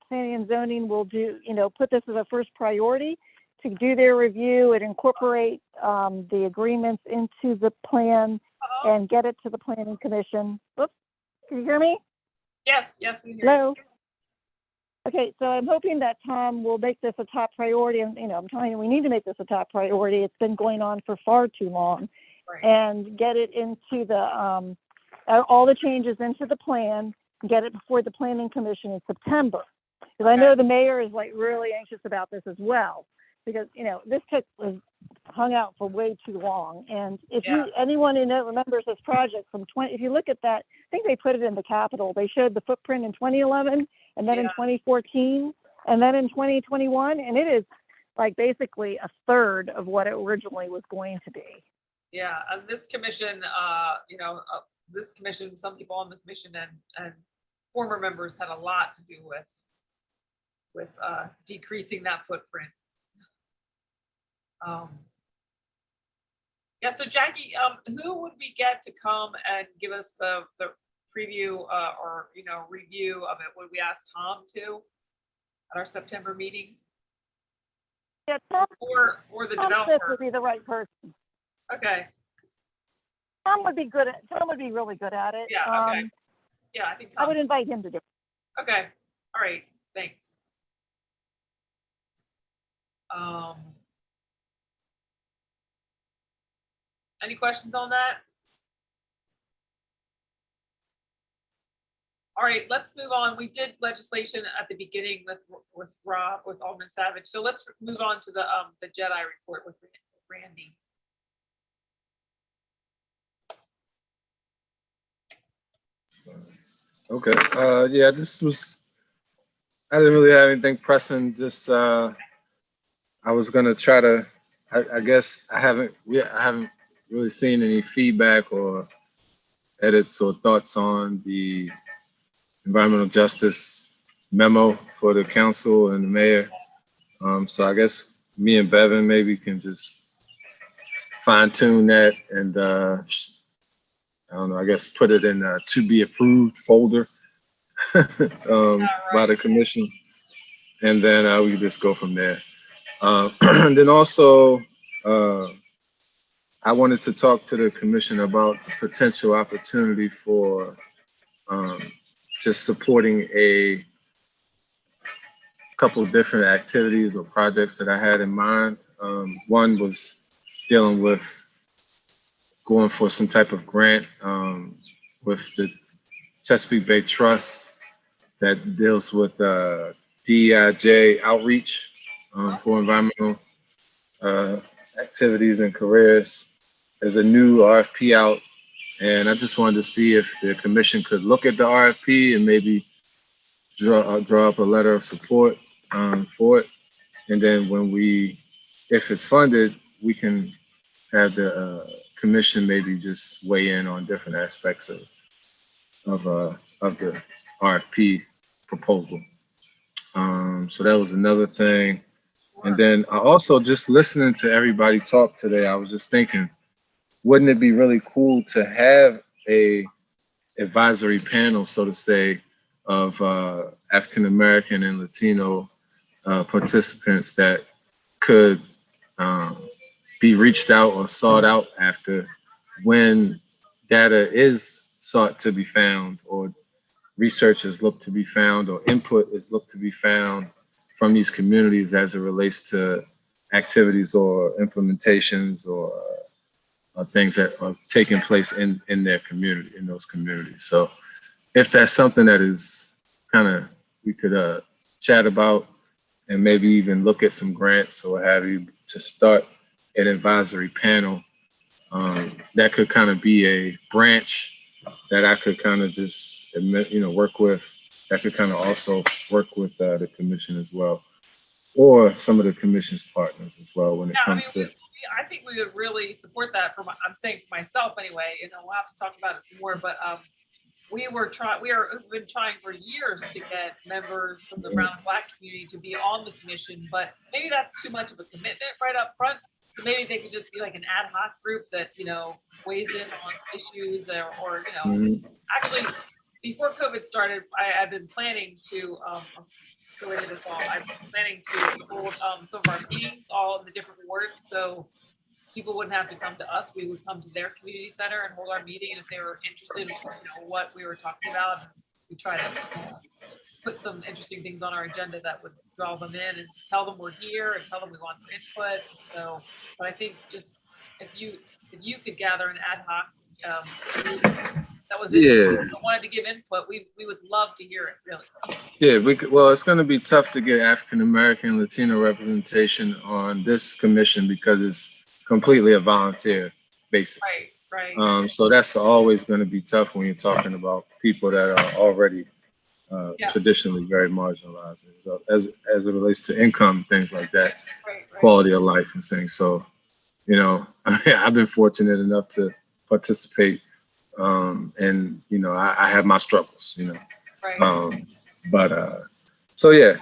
planning and zoning will do, you know, put this as a first priority to do their review and incorporate the agreements into the plan and get it to the planning commission. Oops, can you hear me? yes, we hear you. Hello? Okay, so I'm hoping that Tom will make this a top priority, and, you know, I'm telling you, we need to make this a top priority. It's been going on for far too long. Right. And get it into the, all the changes into the plan, get it before the planning commission in September. Because I know the mayor is like really anxious about this as well, because, you know, this was hung out for way too long. And if anyone who remembers this project from if you look at that, I think they put it in the Capitol. They showed the footprint in 2011 and then in 2014 and then in 2021. And it is like basically a third of what it originally was going to be. Yeah, and this commission, some people on the commission and former members had a lot to do with decreasing that footprint. So Jackie, who would we get to come and give us the preview or review of it? Would we ask Tom to at our September meeting? Yeah, Tom, or the Tom Smith developer? would be the right person. Okay. Tom would be really good at it. Yeah. Okay. Yeah, I think I would Tom's- invite him to do it. Okay. All right. Thanks. Any questions on that? All right, let's move on. We did legislation at the beginning with Alderman Savage. So let's move on to the JEDI report with Randy. Okay. Yeah, I didn't really have anything pressing. Just I was gonna try to. I guess I haven't really seen any feedback or edits or thoughts on the environmental justice memo for the council and the mayor. So I guess me and Bevan maybe can just fine tune that and I don't know, I guess put it in a to be approved folder by the commission. And then we can just go from there. And then also, I wanted to talk to the commission about the potential opportunity for just supporting a couple of different activities or projects that I had in mind. One was dealing with going for some type of grant with the Chesapeake Bay Trust that deals with DEIJ outreach for environmental activities and careers. There's a new RFP out, and I just wanted to see if the commission could look at the RFP and maybe draw up a letter of support for it. And then if it's funded, we can have the commission maybe just weigh in on different aspects of the RFP proposal. So that was another thing. And then I also, just listening to everybody talk today, I was just thinking, wouldn't it be really cool to have a advisory panel, so to say, of African American and Latino participants that could be reached out or sought out after when data is sought to be found, or research is looked to be found, or input is looked to be found from these communities as it relates to activities or implementations or things that are taking place in their community, in those communities. So if that's something that is kind of, we could chat about and maybe even look at some grants or what have you to start an advisory panel, that could kind of be a branch that I could kind of just work with, that could kind of also work with the commission as well, or some of the commission's partners as well when it Yeah, I mean, comes to. I think we would really support that I'm saying for myself anyway, we'll have to talk about it some more, but we've been trying for years to get members from the brown and black community to be on the commission, but maybe that's too much of a commitment right up front. So maybe they could just be like an ad hoc group that, weighs in on issues or actually before COVID started, I've been planning to, go into this all. I'm planning to hold some of our meetings all in the different wards, so people wouldn't have to come to us. We would come to their community center and hold our meeting, and if they were interested in what we were talking about, we try to put some interesting things on our agenda that would draw them in and tell them we're here and tell them we want their input. So, but I think just if you could gather an ad hoc that was wanted to give input, we would love to hear it, really. Yeah, we could. Well, it's going to be tough to get African American, Latino representation on this commission because it's completely a volunteer basis. Right. So that's always going to be tough when you're talking about people that are already traditionally very marginalized, so as it relates to income, things like that, right. quality of life and things. So, I've been fortunate enough to participate, and I have my struggles, Right. So yeah,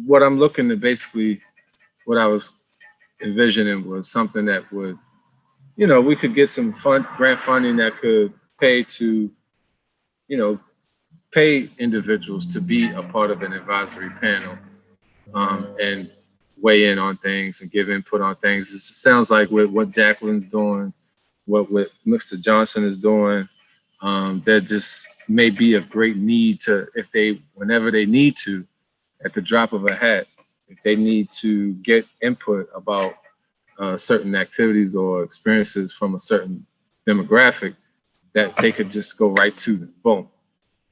what I'm looking to basically, what I was envisioning was something that would, we could get some grant funding that could pay individuals to be a part of an advisory panel, and weigh in on things and give input on things. It sounds like with what Jacqueline's doing, what Mr. Johnson is doing, there just may be a great need to, whenever they need to, at the drop of a hat, if they need to get input about certain activities or experiences from a certain demographic, that they could just go right to them, boom,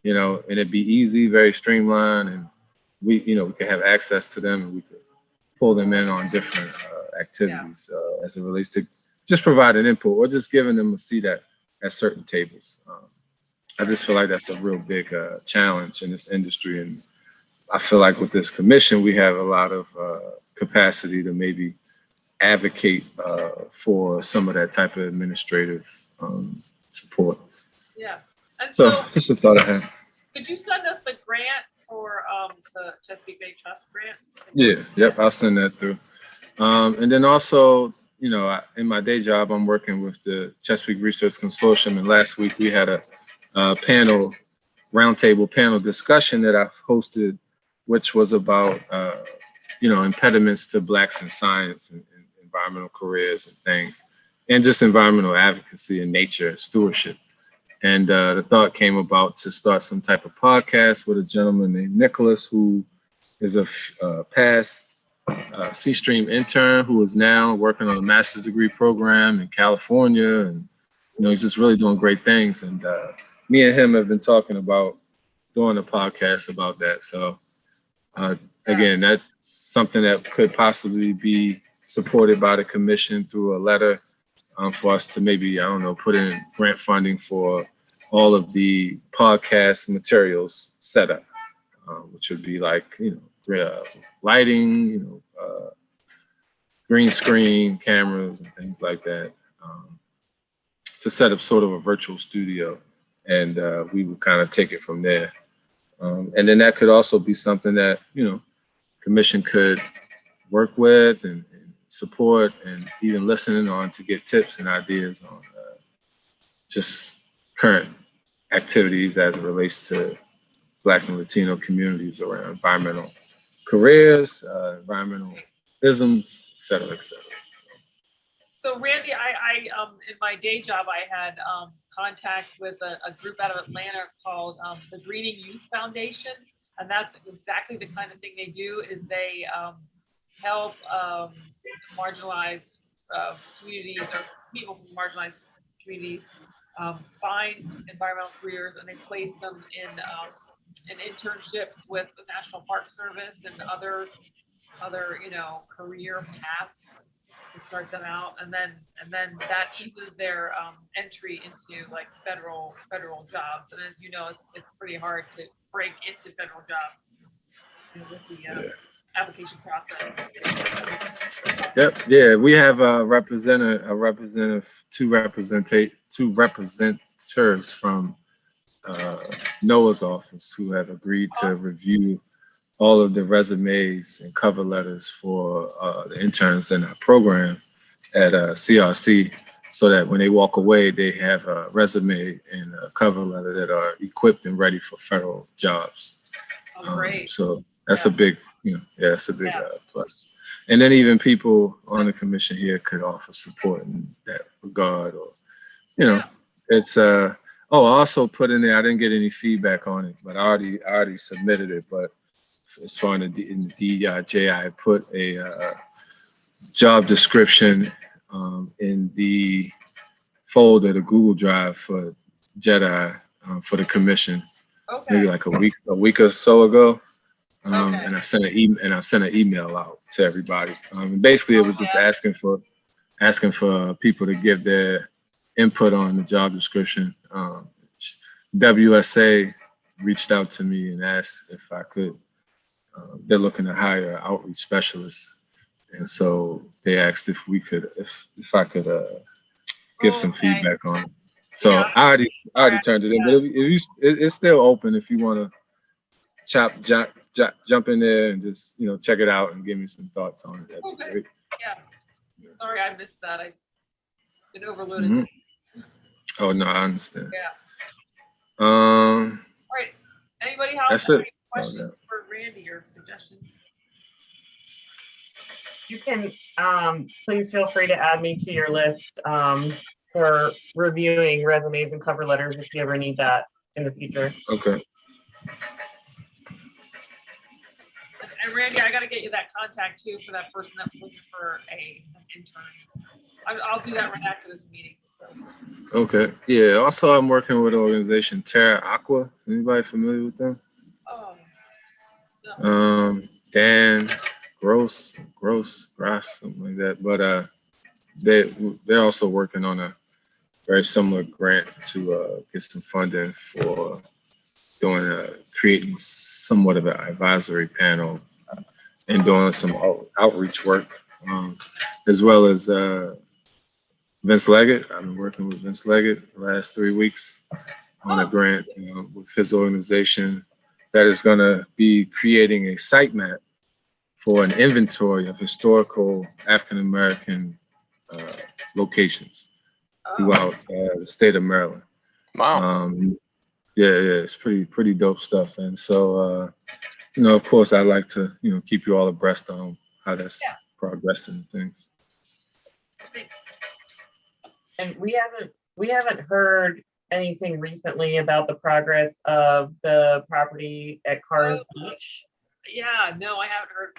and it'd be easy, very streamlined, and we could have access to them and we could pull them in on different activities as it relates to just providing input or just giving them a seat at certain tables. I just feel like that's a real big challenge in this industry. And I feel like with this commission, we have a lot of capacity to maybe advocate for some of that type of administrative support. Yeah. And So just a thought I had. Could you send us the grant for the Chesapeake Bay Trust grant? Yeah, yep, I'll send that through. And then also, in my day job, I'm working with the Chesapeake Research Consortium, and last week we had a roundtable panel discussion that I hosted, which was about impediments to Blacks in science and environmental careers and things, and just environmental advocacy and nature stewardship. And the thought came about to start some type of podcast with a gentleman named Nicholas, who is a past C-Stream intern who is now working on a master's degree program in California. And, he's just really doing great things. And me and him have been talking about doing a podcast about that. So again, that's something that could possibly be supported by the commission through a letter for us to maybe, put in grant funding for all of the podcast materials setup, which would be like, lighting, green screen cameras and things like that, to set up sort of a virtual studio. And we would kind of take it from there. And then that could also be something that, commission could work with and support and even listening on to get tips and ideas on just current activities as it relates to Black and Latino communities around environmental careers, environmental isms, et cetera, et cetera. So Randy, I in my day job, I had contact with a group out of Atlanta called the Greening Youth Foundation. And that's exactly the kind of thing they do is they help marginalized communities or people from marginalized communities find environmental careers, and they place them in internships with the National Park Service and other career paths to start them out, and then that eases their entry into like federal jobs. And as you know, it's pretty hard to break into federal jobs with the application process. Yep. Yeah, we have two representatives from NOAA's office who have agreed to review all of the resumes and cover letters for the interns in our program at CRC, so that when they walk away, they have a resume and a cover letter that are equipped and ready for federal jobs. Oh, great. So that's a big, it's a big plus. And then even people on the commission here could offer support in that regard, or, it's, I also put in there, I didn't get any feedback on it, but I already submitted it, but as far as in the DEIJ, I put a job description in the folder, the Google Drive for JEDI for the commission, maybe like a week or so ago. And I sent an email out to everybody. Basically, it was just asking for people to give their input on the job description. WSA reached out to me and asked if I could. They're looking to hire outreach specialists, and so they asked if I could give some feedback on it. So I already turned it in, but it's still open if you want to jump in there and just check it out and give me some thoughts on it. That'd be great. Yeah. Sorry, I missed that. I've been overloaded. Mm-hmm. Oh no, I understand. Yeah. All right. Anybody have any questions for Randy or suggestions? You can please feel free to add me to your list for reviewing resumes and cover letters if you ever need that in the future. Okay. And Randy, I got to get you that contact too for that person that's looking for an intern. I'll do that right after this meeting. So. Okay. Yeah. Also, I'm working with an organization, Terra Aqua. Is anybody familiar with them? Oh. No. Dan Gross, something like that. But they're also working on a very similar grant to get some funding for creating somewhat of an advisory panel and doing some outreach work, as well as Vince Leggett. I've been working with Vince Leggett the last 3 weeks on a grant with his organization that is going to be creating a site map for an inventory of historical African-American locations throughout the state of Maryland. Wow. Yeah, it's pretty dope stuff. And so, of course, I'd like to, keep you all abreast on how that's progressing and things. And we haven't heard anything recently about the progress of the property at Cars Beach. Yeah, no, I haven't heard.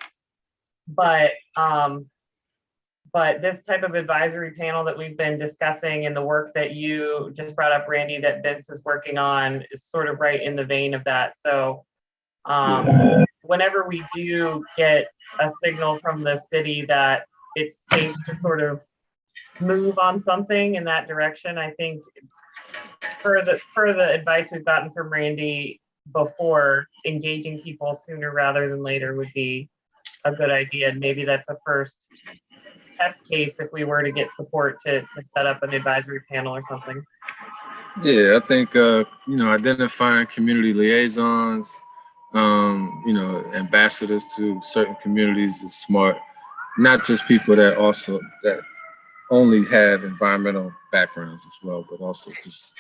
But this type of advisory panel that we've been discussing and the work that you just brought up, Randy, that Vince is working on is sort of right in the vein of that. So whenever we do get a signal from the city that it's safe to sort of move on something in that direction, I think for the advice we've gotten from Randy before, engaging people sooner rather than later would be a good idea. And maybe that's a first test case if we were to get support to set up an advisory panel or something. Yeah, I think, identifying community liaisons, ambassadors to certain communities is smart. Not just people that only have environmental backgrounds as well, but also just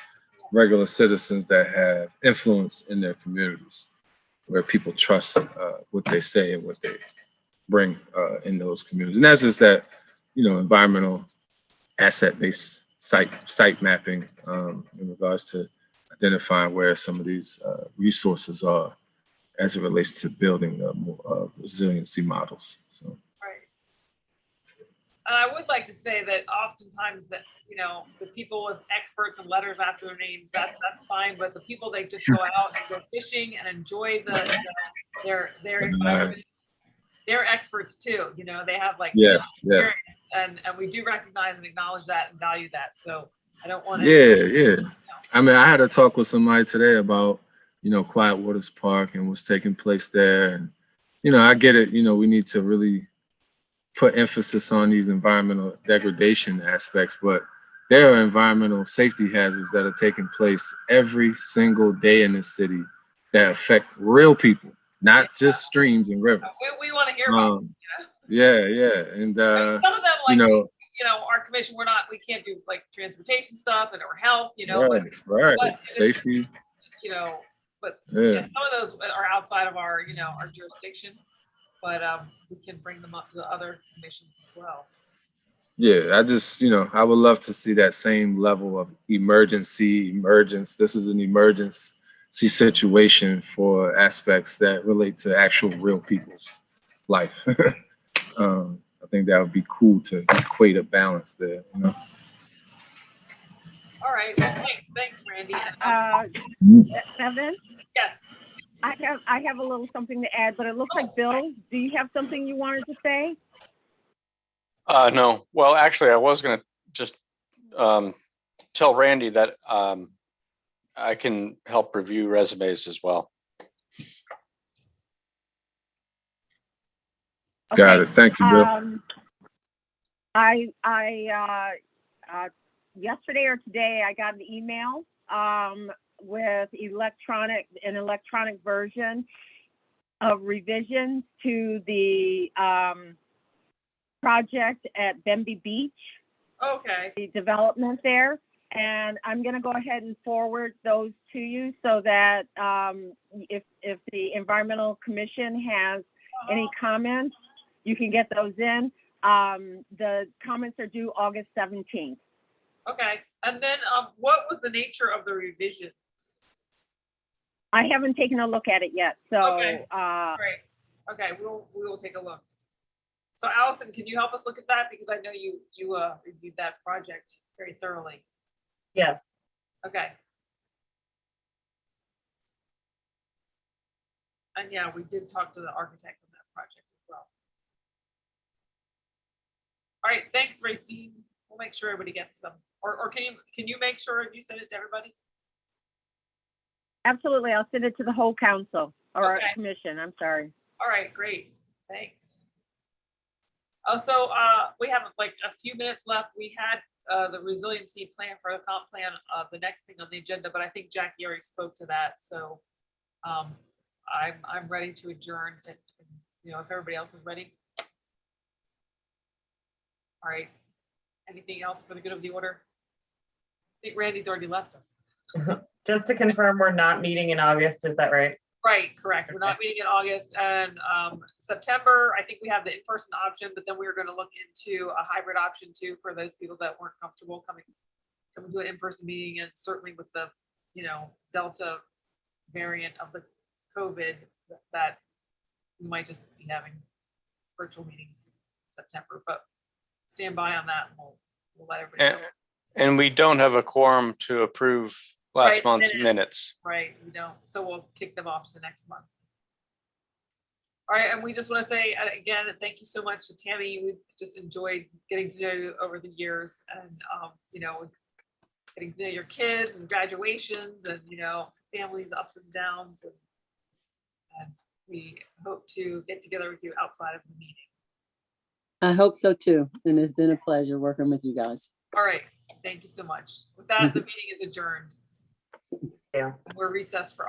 regular citizens that have influence in their communities, where people trust what they say and what they bring in those communities. And that's just that, environmental asset-based site mapping in regards to identifying where some of these resources are as it relates to building more resiliency models. So. Right. And I would like to say that oftentimes that, the people with experts and letters after their names, that's fine, but the people that just go out and go fishing and enjoy their environment, they're experts too, they have like. Yes, yes. And we do recognize and acknowledge that and value that, so I don't want to. Yeah. I mean, I had a talk with somebody today about, Quiet Waters Park and what's taking place there. And, I get it, we need to really put emphasis on these environmental degradation aspects, but there are environmental safety hazards that are taking place every single day in this city that affect real people, not just streams and rivers. We want to hear about it. Yeah. And, Some of them, our commission, we can't do like transportation stuff or health, right. but Safety. But Yeah. some of those are outside of our, our jurisdiction, but we can bring them up to the other commissions as well. Yeah, I just, I would love to see that same level of emergence. This is an emergency situation for aspects that relate to actual real people's life. I think that would be cool to equate a balance there. All right, well, thanks, Randy. Evan, Yes. I have a little something to add, but it looks like Bill, do you have something you wanted to say? No. Well, actually, I was going to just tell Randy that I can help review resumes as well. Got it. Thank you, Bill. Yesterday or today, I got an email with an electronic version of revisions to the project at Bemby Beach, Okay. the development there. And I'm going to go ahead and forward those to you so that if the Environmental Commission has any comments, you can get those in. The comments are due August 17th. Okay. And then what was the nature of the revision? I haven't taken a look at it yet, so Okay. Great. Okay, we will take a look. So Allison, can you help us look at that? Because I know you reviewed that project very thoroughly. Yes. Okay. And yeah, we did talk to the architect on that project as well. All right, thanks, Racine. We'll make sure everybody gets them. Or can you make sure you send it to everybody? absolutely, I'll send it to the whole council or Okay. commission, I'm sorry. All right, great. Thanks. Also, we have like a few minutes left. We had the resiliency plan for the comp plan, the next thing on the agenda, but I think Jackie already spoke to that. So I'm ready to adjourn. And, if everybody else is ready. All right. Anything else for the good of the order? I think Randy's already left us. Just to confirm, we're not meeting in August, is that right? Right, correct. We're not meeting in August, and September, I think we have the in-person option, but then we were going to look into a hybrid option too for those people that weren't comfortable coming to an in-person meeting, and certainly with the, Delta variant of the COVID, that we might just be having virtual meetings in September, but stand by on that, and we'll let everybody know. And we don't have a quorum to approve last Right, month's minutes. Right, we don't, so we'll kick them off to next month. All right, and we just want to say again, thank you so much to Tammy. We've just enjoyed getting to know you over the years, and getting to know your kids and graduations, and families ups and downs, and we hope to get together with you outside of the meeting. I hope so too. And it's been a pleasure working with you guys. All right, thank you so much. With that, the meeting is adjourned. Yeah. We're recessed for